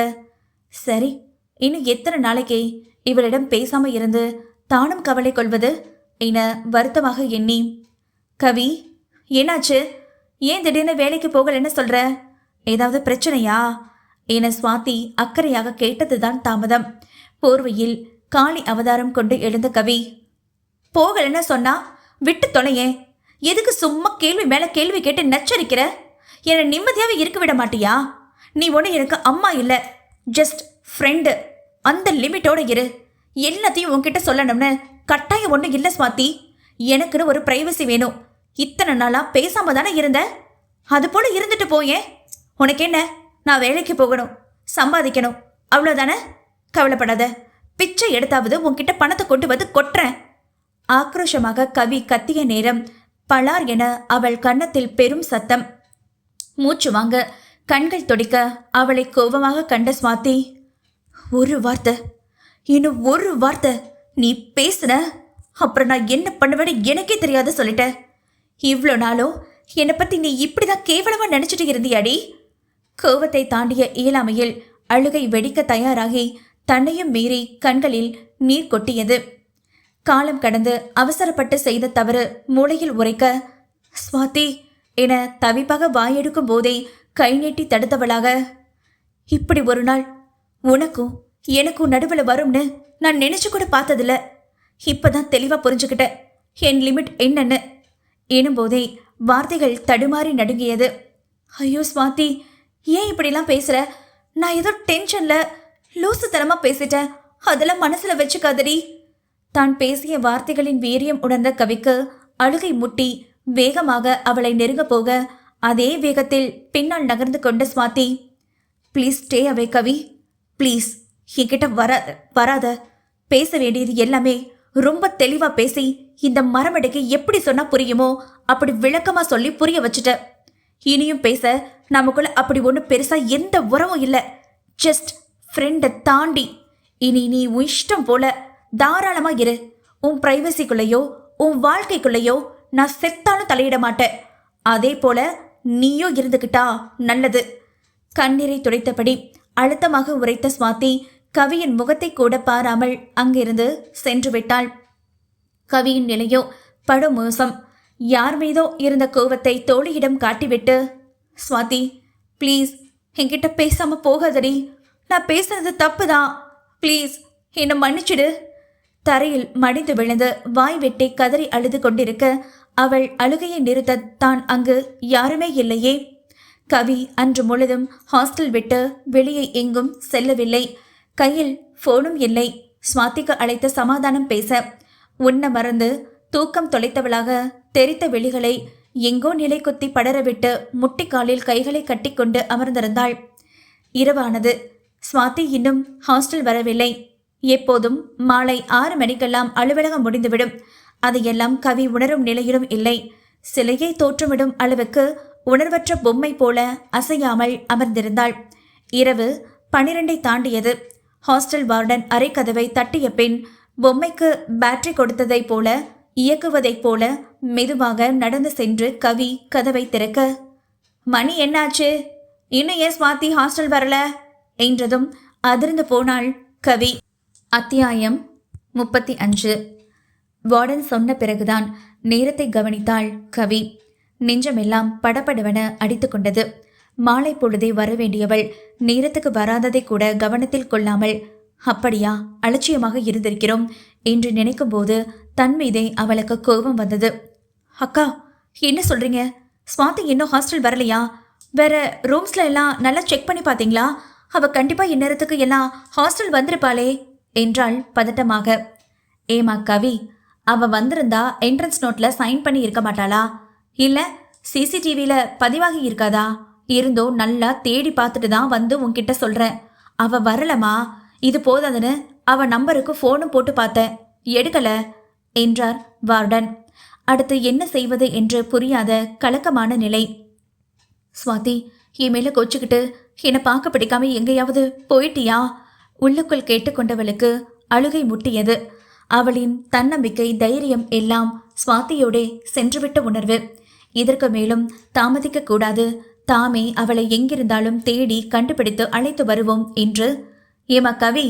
சரி இன்னும் எத்தனை நாளைக்கே இவளிடம் பேசாமல் இருந்து தானும் கவலை கொள்வது என வருத்தமாக எண்ணி, கவி என்னாச்சு, ஏன் திடீர்னு வேலைக்கு போகலன்னு சொல்ற, ஏதாவது பிரச்சனையா என சுவாதி அக்கறையாக கேட்டதுதான் தாமதம். போர்வையில் காளி அவதாரம் கொண்டு எழுந்த கவி, போகலன்னு சொன்னா விட்டு தொலையே, எதுக்கு சும்மா கேள்வி மேல கேள்வி கேட்டு நச்சரிக்கிற, என்னை நிம்மதியாவே இருக்க விட மாட்டியா, நீ ஒன்று எனக்கு அம்மா இல்லை, ஜஸ்ட் ஃப்ரெண்டு, அந்த லிமிட்டோட இரு, எல்லாத்தையும் உன்கிட்ட சொல்லணும்னு கட்டாயம் ஒன்றும் இல்லை சுவாதி, எனக்குன்னு ஒரு பிரைவசி வேணும், இத்தனை நாளாக பேசாம தானே இருந்த, அது போல இருந்துட்டு போயே, உனக்கு என்ன, நான் வேலைக்கு போகணும், சம்பாதிக்கணும், அவ்வளோதானே, கவலைப்படாத, பிச்சை எடுத்தாவது உன்கிட்ட பணத்தை கொண்டு வந்து கொட்டுறேன். ஆக்ரோஷமாக கவி கத்திய நேரம் பலார் என அவள் கன்னத்தில் பெரும் சத்தம். மூச்சு வாங்க கண்கள் துடிக்க அவளை கோபமாக கண்ட சுவாதி, ஒரு வார்த்தை, இன்னும் ஒரு வார்த்தை நீ பேசுன அப்புறம் நான் என்ன பண்ணுவேன்னு எனக்கே தெரியாத சொல்லிட்ட. இவ்வளோ நாளும் என்னை பற்றி நீ இப்படிதான் கேவலமாக நினச்சிட்டு இருந்தியாடி. கோவத்தை தாண்டிய இயலாமையில் அழுகை வெடிக்க தயாராகி தன்னையும் மீறி கண்களில் நீர் கொட்டியது. காலம் கடந்து அவசரப்பட்டு செய்த தவறு மூளையில் உரைக்க, சுவாதி என தவிப்பாக வாயெடுக்கும் போதே கை நீட்டி தடுத்தவளாக, இப்படி ஒரு நாள் உனக்கும் எனக்கும் நடுவில் வரும்னு நான் நினைச்சு கூட பார்த்ததில்ல, இப்பதான் தெளிவா புரிஞ்சுக்கிட்டேன் என் லிமிட் என்னன்னு எனும்போதே வார்த்தைகள் தடுமாறி நடுங்கியது. ஐயோ சுவாதி, ஏன் இப்படிலாம் பேசுற, நான் ஏதோ டென்ஷன்ல லூசுத்தனமா பேசிட்டேன், அதெல்லாம் மனசுல வச்சுக்காதடி. தான் பேசிய வார்த்தைகளின் வீரியம் உணர்ந்த கவிக்கு அழுகை முட்டி வேகமாக அவளை நெருங்க போக, அதே வேகத்தில் பின்னால் நகர்ந்து கொண்ட Swathi, please stay away Kavi, please என்கிட்ட வராத, பேச வேண்டியது எல்லாமே ரொம்ப தெளிவா பேசி இந்த மரமடைக்கு எப்படி சொன்னா புரியுமோ அப்படி விளக்கமா சொல்லி புரிய வச்சுட்ட. இனியும் பேச நமக்குள்ள அப்படி ஒன்று பெருசா எந்த உறவும் இல்லை, ஜஸ்ட் ஃப்ரெண்டை தாண்டி. இனி நீ உன் இஷ்டம் போல தாராளமா இரு, உன் பிரைவசிக்குள்ளேயோ உன் வாழ்க்கைக்குள்ளேயோ நான் செத்தாலும் தலையிட மாட்டேன், அதே போல நீயோ இருந்துக்கிட்டா நல்லது. கண்ணீரை துடைத்தபடி அழுத்தமாக உரைத்த சுவாதி கவியின் முகத்தை கூட பாராமல் அங்கிருந்து சென்று விட்டாள். கவியின் நிலையோ படுமோசம். யார் மீதோ இருந்த கோவத்தை தோழியிடம் காட்டிவிட்டு, சுவாதி ப்ளீஸ் என்கிட்ட பேசாம போகாதடி, நான் பேசுனது தப்புதான், ப்ளீஸ் என்னை மன்னிச்சிடு. தரையில் மடிந்து விழுந்து வாய் வெட்டி கதறி அழுது கொண்டிருக்க அவள் அழுகையை நிறுத்த தான் அங்கு யாருமே இல்லையே. கவி அன்று முழுதும் ஹாஸ்டல் விட்டு வெளியே எங்கும் செல்லவில்லை. கையில் ஃபோனும் இல்லை. சுவாதிக்கு அழைத்த சமாதானம் பேச உண்ண மறந்து தூக்கம் தொலைத்தவளாக தெரித்த வெளிகளை எங்கோ நிலை குத்தி படரவிட்டு முட்டிக்காலில் கைகளை கட்டிக்கொண்டு அமர்ந்திருந்தாள். இரவானது. சுவாதி இன்னும் ஹாஸ்டல் வரவில்லை. எப்போதும் மாலை 6 மணிக்கெல்லாம் அலுவலகம் முடிந்துவிடும். அதையெல்லாம் கவி உணரும் நிலையிலும் இல்லை. சிலையை தோற்றமிடும் அளவுக்கு உணர்வற்ற பொம்மை போல அசையாமல் அமர்ந்திருந்தாள். இரவு 12 தாண்டியது. ஹாஸ்டல் வார்டன் அறை கதவை தட்டிய பின் பொம்மைக்கு பேட்டரி கொடுத்ததைப் போல இயக்குவதைப் போல மெதுவாக நடந்து சென்று கவி கதவை திறக்க, மணி என்னாச்சு, இன்னும் ஏன் சுவாதி ஹாஸ்டல் வரல என்றதும் அதிர்ந்து போனாள் கவி. அத்தியாயம் 35. வார்டன் சொன்ன பிறகுதான் நேரத்தை கவனித்தாள் கவி. நெஞ்சமெல்லாம் படபடவென அடித்து கொண்டது. மாலை பொழுதே வரவேண்டியவள் நேரத்துக்கு வராததை கூட கவனத்தில் கொள்ளாமல், அப்படியா அலட்சியமாக இருந்திருக்கிறோம் என்று நினைக்கும் போது தன் மீதே அவளுக்கு கோபம் வந்தது. அக்கா என்ன சொல்றீங்க, சுவாதி இன்னும் ஹாஸ்டல் வரலையா, வேற ரூம்ஸ்ல எல்லாம் நல்லா செக் பண்ணி பார்த்தீங்களா, அவ கண்டிப்பா இந்நேரத்துக்கு எல்லாம் ஹாஸ்டல் வந்திருப்பாளே என்றாள் பதட்டமாக. ஏமா கவி, அவ வந்திருந்தா என்ட்ரன்ஸ் நோட்ல சைன் பண்ணி இருக்க மாட்டாளா, இல்ல சிசிடிவில பதிவாகி இருக்காதா, இருந்தோ நல்லா தேடி பார்த்துட்டு தான் வந்து உன்கிட்ட சொல்றேன். அவ வரலமா, இது போதாதுன்னு அவ நம்பருக்கு ஃபோனும் போட்டு பார்த்தேன், எடுக்கல என்றார் வார்டன். அடுத்து என்ன செய்வது என்று புரியாத கலக்கமான நிலை. சுவாதி என் மேல கொச்சுக்கிட்டு என்னை பார்க்க பிடிக்காம எங்கேயாவது போயிட்டியா, உள்ளுக்குள் கேட்டுக்கொண்டவளுக்கு அழுகை முட்டியது. அவளின் தன்னம்பிக்கை, தைரியம் எல்லாம் சுவாதியோடே சென்றுவிட்ட உணர்வு. இதற்கு மேலும் தாமதிக்க கூடாது. தாமே அவளை எங்கிருந்தாலும் தேடி கண்டுபிடித்து அழைத்து வருவோம் என்று. ஏமா கவி,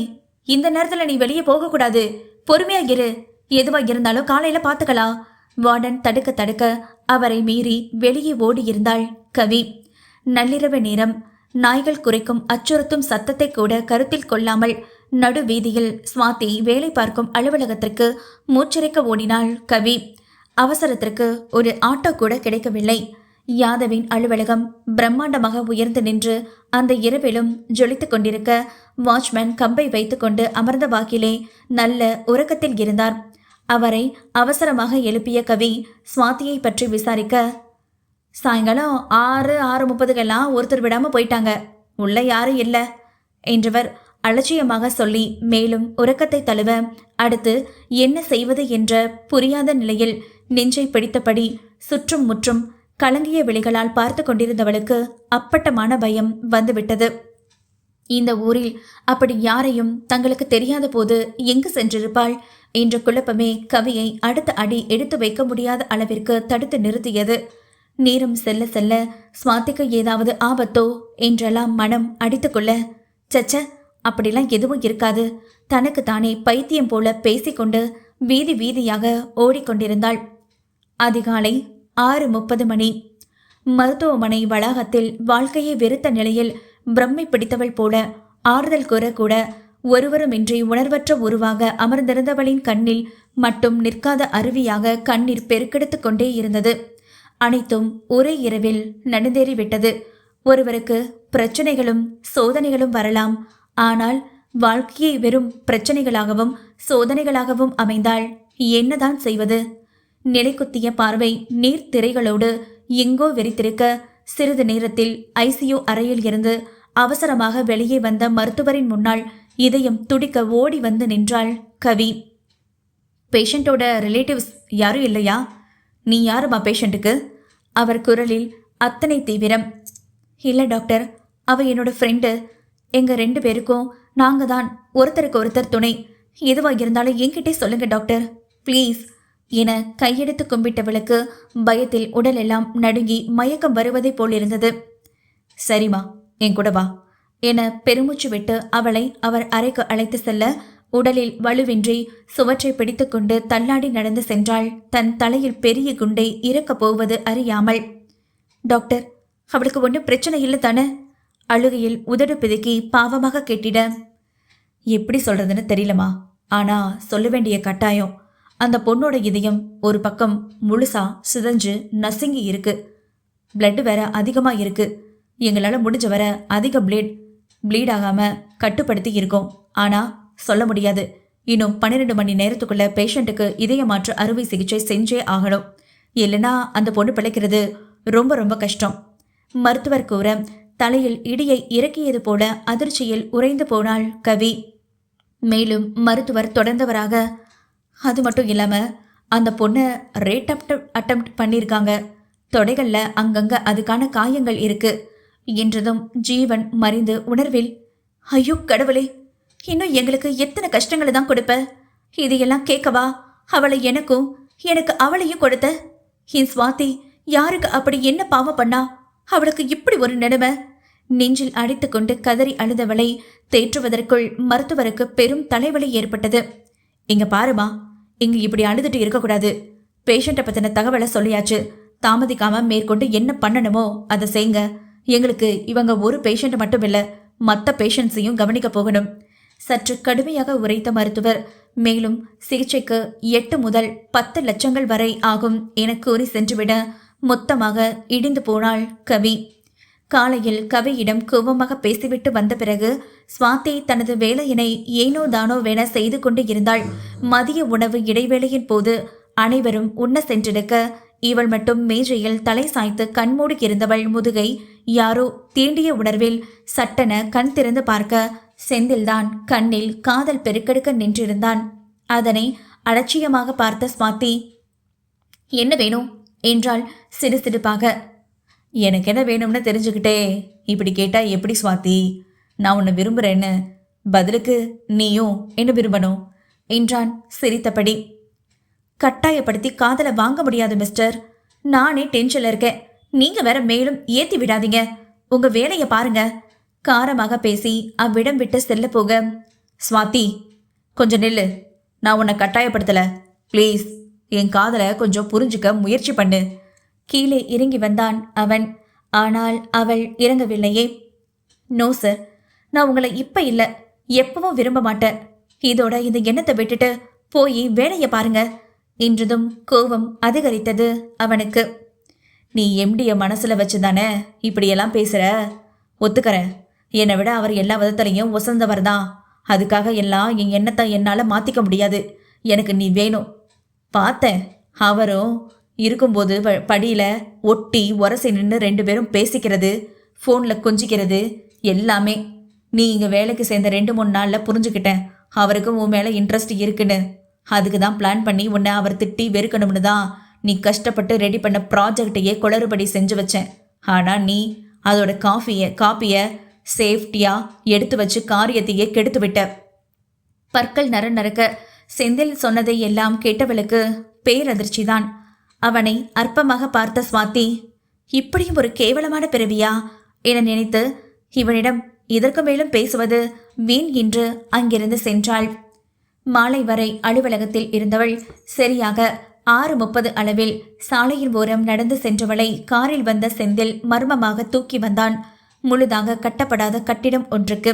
இந்த நேரத்துல நீ வெளியே போகக்கூடாது, பொறுமையா இரு, எதுவா இருந்தாலும் காலையில பாத்துக்கலாம். வார்டன் தடுக்க தடுக்க அவரை மீறி வெளியே ஓடியிருந்தாள் கவி. நள்ளிரவு நேரம். நாய்கள் குறைக்கும் அச்சுறுத்தும் சத்தத்தை கூட கருத்தில் கொள்ளாமல் நடு வீதியில் சுவாதி வேலை பார்க்கும் அலுவலகத்திற்கு மூச்சிறைக்க ஓடினாள் கவி. அவசரத்திற்கு ஒரு ஆட்டோ கூட கிடைக்கவில்லை. யாதவின் அலுவலகம் பிரம்மாண்டமாக உயர்ந்து நின்று அந்த இரவிலும் ஜொலித்துக் கொண்டிருக்க வாட்ச்மேன் கம்பை வைத்துக்கொண்டு அமர்ந்த வாக்கிலே நல்ல உறக்கத்தில் இருந்தார். அவரை அவசரமாக எழுப்பிய கவி சுவாதியை பற்றி விசாரிக்க, சாயங்காலம் 6:30 ஒருத்தர் விடாம போயிட்டாங்க, உள்ள யாரும் இல்லை என்றவர் அலட்சியமாக சொல்லி மேலும் உறக்கத்தை தழுவ, அடுத்து என்ன செய்வது என்ற புரியாத நிலையில் நெஞ்சை பிடித்தபடி சுற்றும் முற்றும் கலங்கிய விழிகளால் பார்த்து கொண்டிருந்தவளுக்கு அப்பட்டமான பயம் வந்துவிட்டது. இந்த ஊரில் அப்படி யாரையும் தங்களுக்கு தெரியாத போது எங்கு சென்றிருப்பாள் என்ற குழப்பமே கவியை அடுத்த அடி எடுத்து வைக்க முடியாத அளவிற்கு தடுத்து நிறுத்தியது. நேரம் செல்ல செல்ல சுவாதிக்கு ஏதாவது ஆபத்தோ என்றெல்லாம் மனம் அடித்துக்கொள்ள, சச்ச, அப்படிலாம் எதுவும் இருக்காது, தனக்கு தானே பைத்தியம் போல பேசிக்கொண்டு வீதி வீதியாக ஓடிக்கொண்டிருந்தாள். அதிகாலை 6:30 மருத்துவமனை வளாகத்தில் வாழ்க்கையை வெறுத்த நிலையில் பிரம்மை பிடித்தவள் போல ஆறுதல் கூற கூட ஒருவருமின்றி உணர்வற்ற உருவாக அமர்ந்திருந்தவளின் கண்ணில் மட்டும் நிற்காத அருவியாக கண்ணீர் பெருக்கெடுத்து கொண்டே இருந்தது. அனைத்தும் ஒரே இரவில் நடந்தேறிவிட்டது. ஒருவருக்கு பிரச்சனைகளும் சோதனைகளும் வரலாம். ஆனால் வாழ்க்கையை வெறும் பிரச்சனைகளாகவும் சோதனைகளாகவும் அமைந்தால் என்னதான் செய்வது? நிலைக்குத்திய பார்வை நீர் திரைகளோடு எங்கோ வெறித்திருக்க சிறிது நேரத்தில் ஐசியூ அறையில் இருந்து அவசரமாக வெளியே வந்த மருத்துவரின் முன்னால் இதயம் துடிக்க ஓடி வந்து நின்றாள் கவி. பேஷண்டோட ரிலேட்டிவ்ஸ் யாரும் இல்லையா? நீ யாருமா பேஷண்ட்டுக்கு? அவர் குரலில் அத்தனை தீவிரம். இல்லை டாக்டர், அவ என்னோட ஃப்ரெண்டு. எங்கள் 2 பேருக்கும் நாங்கள் தான் ஒருத்தருக்கு ஒருத்தர் துணை. எதுவாக இருந்தாலும் என்கிட்டே சொல்லுங்க டாக்டர், ப்ளீஸ் என கையெடுத்து கும்பிட்டவளுக்கு பயத்தில் உடலெல்லாம் நடுங்கி மயக்கம் வருவதை போலிருந்தது. சரிம்மா, என் கூட வா என பெருமூச்சு விட்டு அவளை அவர் அறைக்கு அழைத்து செல்ல உடலில் வலுவின்றி சுவற்றை பிடித்துக்கொண்டு தள்ளாடி நடந்து சென்றாள், தன் தலையில் பெரிய குண்டை இறக்கப் போவது அறியாமல். டாக்டர், அவளுக்கு ஒன்றும் பிரச்சனை இல்லை தானே? அழுகையில் உதடு பிதுக்கி பாவமாக கேட்டிட. எப்படி சொல்றதுன்னு தெரியலமா, ஆனா சொல்ல வேண்டிய கட்டாயம். அந்த பொண்ணோட இதயம் ஒரு பக்கம் முழுசா சிதைஞ்சு நசுங்கி இருக்கு. பிளட் வேற அதிகமா இருக்கு. எங்களால் முடிஞ்ச வர அதிக ப்ளீட் ஆகாம கட்டுப்படுத்தி இருக்கோம். ஆனா சொல்ல முடியாது. இன்னும் 12 மணி நேரத்துக்குள்ள பேஷண்ட்டுக்கு இதய மாற்று அறுவை சிகிச்சை செஞ்சே ஆகணும். இல்லைன்னா அந்த பொண்ணு பிழைக்கிறது ரொம்ப ரொம்ப கஷ்டம். மருத்துவர் கூற தலையில் இடியை இறக்கியது போல அதிர்ச்சியில் உறைந்து போனாள் கவி. மேலும் மருத்துவர் தொடர்ந்தவராக, அது மட்டும் இல்லாம அந்த பொண்ணை ரேட் அட்டெம்ப்ட் பண்ணியிருக்காங்க. தொடைகள்ல அங்கங்க அதுக்கான காயங்கள் இருக்கு என்றதும் ஜீவன் மறைந்து உணர்வில், ஐயோ கடவுளே, இன்னும் எங்களுக்கு எத்தனை கஷ்டங்களை தான் கொடுப்ப? இதையெல்லாம் கேட்கவா அவளை எனக்கு அவளையும் கொடுத்த? என் சுவாதி யாருக்கு அப்படி என்ன பாவம் பண்ணா அவளுக்கு இப்படி ஒரு நிலைமை? நெஞ்சில் அடித்து கொண்டு கதறி அழுதவளை தேற்றுவதற்குள் மருத்துவருக்கு பெரும் தலைவலி ஏற்பட்டது. இங்க பாருமா, இங்க இப்படி அழுதுட்டு இருக்கக்கூடாது. பேஷண்ட்டை பத்தின தகவலை சொல்லியாச்சு. தாமதிக்காம மேற்கொண்டு என்ன பண்ணணுமோ அதை செய்யுங்க. எங்களுக்கு இவங்க ஒரு பேஷண்ட் மட்டும் இல்லை, மற்ற பேஷண்ட்ஸையும் கவனிக்க போகணும். சற்று கடுமையாக உரைத்த மருத்துவர் மேலும் சிகிச்சைக்கு 8 முதல் 10 லட்சங்கள் வரை ஆகும் என கூறி சென்றுவிட மொத்தமாக இடிந்து போனாள் கவி. காலையில் கவியிடம் கோபமாக பேசிவிட்டு வந்த பிறகு சுவாதி தனது வேலையினை ஏனோ தானோ வேண செய்து கொண்டு இருந்தாள். மதிய உணவு இடைவேளையின் போது அனைவரும் உண்ண சென்றிருக்க இவள் மட்டும் மேஜையில் தலை சாய்த்து கண்மூடி இருந்தவள் முதுகை யாரோ தீண்டிய உணர்வில் சட்டென கண் திறந்து பார்க்க செந்தில்தான் கண்ணில் காதல் பெருக்கெடுக்க நின்றிருந்தான். அதனை அலட்சியமாக பார்த்த சுவாதி, என்ன வேணும் என்றாள் சிடுசிடுப்பாக. எனக்கு என்ன வேணும்னு தெரிஞ்சுக்கிட்டே இப்படி கேட்டா எப்படி சுவாதி? நான் உன்னை விரும்புகிறேன்னு பதிலுக்கு நீயும் என்ன விரும்பணும் என்றான் சிரித்தபடி. கட்டாயப்படுத்தி காதலை வாங்க முடியாது மிஸ்டர். நானே டென்ஷன்ல இருக்கேன். நீங்க வேற மேலும் ஏத்தி விடாதீங்க. உங்க வேலையை பாருங்க. காரமாக பேசி அவ்விடம் விட்டு செல்ல போக, ஸ்வாதி கொஞ்சம் நில்லு. நான் உன்னை கட்டாயப்படுத்தல. ப்ளீஸ் என் காதலை கொஞ்சம் புரிஞ்சுக்க முயற்சி பண்ணு. கீழே இறங்கி வந்தான் அவன். ஆனால் அவள் இறங்கவில்லையே. நோ சார், நான் உங்களை இப்ப இல்ல எப்பவும் விரும்ப மாட்டேன். இதோட இந்த எண்ணத்தை விட்டுட்டு போய் வேலையை பாருங்க என்றதும் கோபம் அதிகரித்தது அவனுக்கு. நீ எம்டிய மனசுல வச்சுதானே இப்படியெல்லாம் பேசுற? ஒத்துக்கிறேன், என்னை விட அவர் எல்லா விதத்திலையும் உசந்தவர் தான். அதுக்காக எல்லாம் என் எண்ணத்தை என்னால் மாற்றிக்க முடியாது. எனக்கு நீ வேணும். பார்த்தேன், அவரும் இருக்கும்போது படியில் ஒட்டி உரசி நின்று 2 பேரும் பேசிக்கிறது, ஃபோனில் கொஞ்சிக்கிறது எல்லாமே. நீ இங்கே வேலைக்கு சேர்ந்த 2-3 நாளில் புரிஞ்சுக்கிட்டேன் அவருக்கும் உன் மேலே இன்ட்ரெஸ்ட் இருக்குன்னு. அதுக்கு தான் பிளான் பண்ணி உன்னை அவர் திட்டி வெறுக்கணும்னு தான் நீ கஷ்டப்பட்டு ரெடி பண்ண ப்ராஜெக்டையே குளறுபடி செஞ்சு வச்சேன். ஆனால் நீ அதோட காப்பியை சேஃப்டியாக எடுத்து வச்சு காரியத்தையே கெடுத்து விட்ட. பற்கள் நரக்க செந்தில் சொன்னதை எல்லாம் கேட்டவளுக்கு பேரதிர்ச்சிதான். அவனை அற்பமாக பார்த்த ஸ்வாதி, இப்படியும் ஒரு கேவலமான பிறவியா என நினைத்து இவனிடம் இதற்கு மேலும் பேசுவது வீண் என்று அங்கிருந்து சென்றாள். மாலை வரை அலுவலகத்தில் இருந்தவள் சரியாக 6:30 அளவில் சாலையின் ஓரம் நடந்து சென்றவளை காரில் வந்த செந்தில் மர்மமாக தூக்கி வந்தான். முழுதாக கட்டப்படாத கட்டிடம் ஒன்றுக்கு.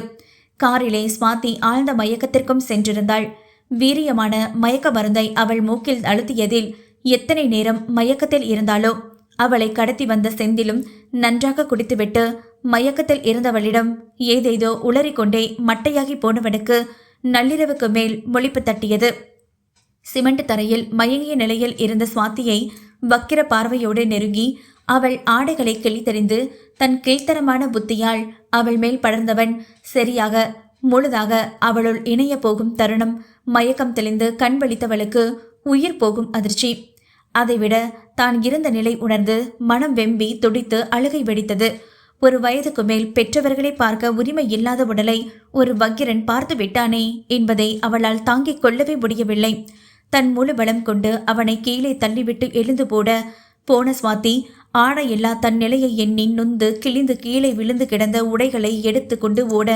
காரிலே ஸ்வாதி ஆழ்ந்த மயக்கத்திற்கும் சென்றிருந்தாள். வீரியமான மயக்க மருந்தை அவள் மூக்கில் அழுத்தியதில் எத்தனை நேரம் மயக்கத்தில் இருந்தாலோ அவளை கடத்தி வந்த செந்திலும் நன்றாக குடித்துவிட்டு மயக்கத்தில் இருந்தவளிடம் ஏதேதோ உளறிக்கொண்டே மட்டையாகி போனவனுக்கு நள்ளிரவுக்கு மேல் முழிப்பு தட்டியது. சிமெண்ட் தரையில் மயங்கிய நிலையில் இருந்த ஸ்வாதியை வக்கிர பார்வையோடு நெருங்கி அவள் ஆடைகளை கிழித்தெறிந்து தன் கீழ்த்தரமான புத்தியால் அவள் மேல் படர்ந்தவன் சரியாக முழுதாக அவளுள் இணைய போகும் தருணம் மயக்கம் தெளிந்து கண் விழித்தவளுக்கு உயிர் போகும் அதிர்ச்சி. அதைவிட தான் இருந்த நிலை உணர்ந்து மனம் வெம்பி துடித்து அழுகை வெடித்தது. ஒரு வயதுக்கு மேல் பெற்றவர்களை பார்க்க உரிமை இல்லாத உடலை ஒரு வக்கிரன் பார்த்து விட்டானே என்பதை அவளால் தாங்கிக் கொள்ளவே முடியவில்லை. தன் முழு பலம் கொண்டு அவனை கீழே தள்ளிவிட்டு எழுந்து போன ஸ்வாதி ஆடையில்லா தன் நிலையை எண்ணி நொந்து கிழிந்து கீழே விழுந்து கிடந்த உடைகளை எடுத்து கொண்டு ஓட,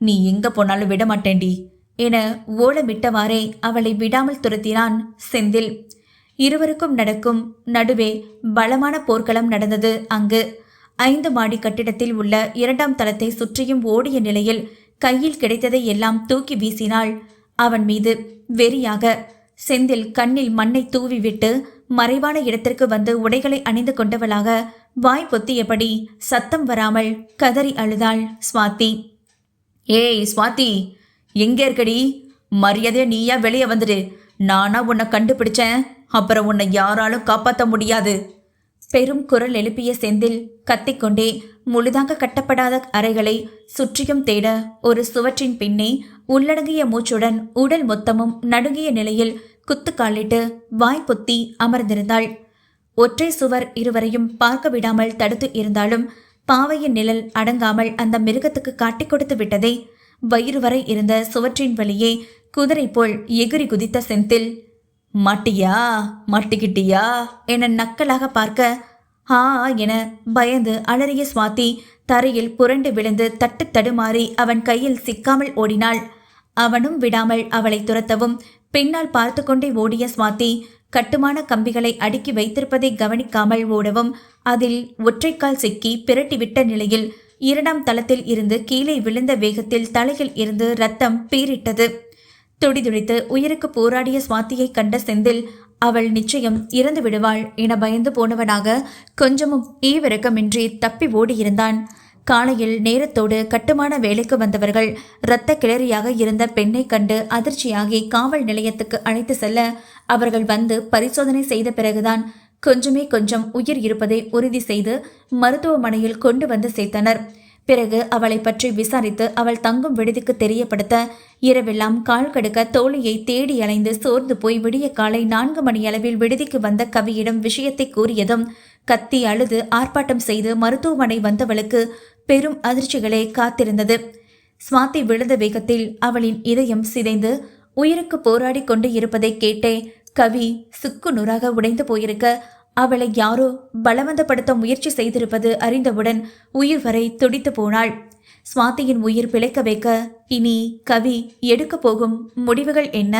நீ எங்க போனாலும் விடமாட்டேண்டி என ஓலமிட்டவாறே அவளை விடாமல் துரத்தினான் செந்தில். இருவருக்கும் நடக்கும் நடுவே பலமான போர்க்களம் நடந்தது. அங்கு 5 மாடி கட்டிடத்தில் உள்ள 2ஆம் தளத்தை சுற்றியும் ஓடிய நிலையில் கையில் கிடைத்ததை எல்லாம் தூக்கி வீசினாள் அவன் மீது வெறியாக. செந்தில் கண்ணில் மண்ணை தூவிவிட்டு மறைவான இடத்திற்கு வந்து உடைகளை அணிந்து கொண்டவளாக வாய் பொத்தியபடி சத்தம் வராமல் கதறி அழுதாள் ஸ்வாதி. ஏய் ஸ்வாதி, எங்கே இருக்கடி? மரியாதையா நீயா வெளியே வந்துடு. நானா உன்னை கண்டுபிடிச்சேன், அப்புறம் உன்னை யாராலும் காப்பாற்ற முடியாது. பெரும் குரல் எழுப்பிய செந்தில் கத்திக்கொண்டே முழுதாக கட்டப்படாத அறைகளை சுற்றியும் தேட ஒரு சுவற்றின் பின்னே உள்ளடங்கிய மூச்சுடன் உடல் மொத்தமும் நடுங்கிய நிலையில் குத்துக்காலிட்டு வாய் பொத்தி அமர்ந்திருந்தாள். ஒற்றை சுவர் இருவரையும் பார்க்க விடாமல் தடுத்து இருந்தாலும் பாவையின் நிழல் அடங்காமல் அந்த மிருகத்துக்கு காட்டிக் கொடுத்து விட்டதே. வயிறு வரை இருந்த சுவற்றின் வழியே குதிரை போல் எகிரி குதித்த செந்தில், மாட்டிக்கிட்டியா என நக்கலாக பார்க்க, ஆ என பயந்து அலறிய ஸ்வாதி தரையில் புரண்டு விழுந்து தட்டு தடுமாறி அவன் கையில் சிக்காமல் ஓடினாள். அவனும் விடாமல் அவளை துரத்தவும் பின்னால் பார்த்து கொண்டே ஓடிய ஸ்வாதி கட்டுமான கம்பிகளை அடுக்கி வைத்திருப்பதை கவனிக்காமல் ஓடவும் அதில் ஒற்றைக்கால் சிக்கி பிரட்டிவிட்ட நிலையில் 2ஆம் தளத்தில் இருந்து கீழே விழுந்த வேகத்தில் தலையில் இருந்து ரத்தம் பீரிட்டது. துடிதுடித்து உயிருக்கு போராடிய ஸ்வாதியை கண்ட செந்தில் அவள் நிச்சயம் இறந்து விடுவாள் என பயந்து போனவனாக கொஞ்சமும் ஈவிரக்கமின்றி தப்பி ஓடியிருந்தான். காலையில் நேரத்தோடு கட்டுமான வேலைக்கு வந்தவர்கள் இரத்த கிளறியாக இருந்த பெண்ணை கண்டு அதிர்ச்சியாகி காவல் நிலையத்துக்கு அழைத்து செல்ல அவர்கள் வந்து பரிசோதனை செய்த பிறகுதான் கொஞ்சம் உயிர் இருப்பதை உறுதி செய்து மருத்துவமனையில் கொண்டு வந்து சேர்த்தனர். பிறகு அவளை பற்றி விசாரித்து அவள் தங்கும் விடுதிக்கு தெரியப்படுத்த இரவெல்லாம் கால் கடுக்க தோழியை தேடி அலைந்து சோர்ந்து போய் விடிய காலை 4 மணி அளவில் விடுதிக்கு வந்த கவியிடம் விஷயத்தை கூறியதும் கத்தி அழுது ஆர்ப்பாட்டம் செய்து மருத்துவமனை வந்தவளுக்கு பெரும் அதிர்ச்சிகளே காத்திருந்தது. சுவாதி விழுந்த வேகத்தில் அவளின் இதயம் சிதைந்து உயிருக்கு போராடி கொண்டு இருப்பதை கேட்டே கவி சுக்கு நூறாக உடைந்து போயிருக்க, அவளை யாரோ பலவந்தப்படுத்த முயற்சி செய்திருப்பது அறிந்தவுடன் உயிர் வரை துடித்து போனாள். சுவாதியின் உயிர் பிழைக்க வைக்க இனி கவி எடுக்க போகும் முடிவுகள் என்ன?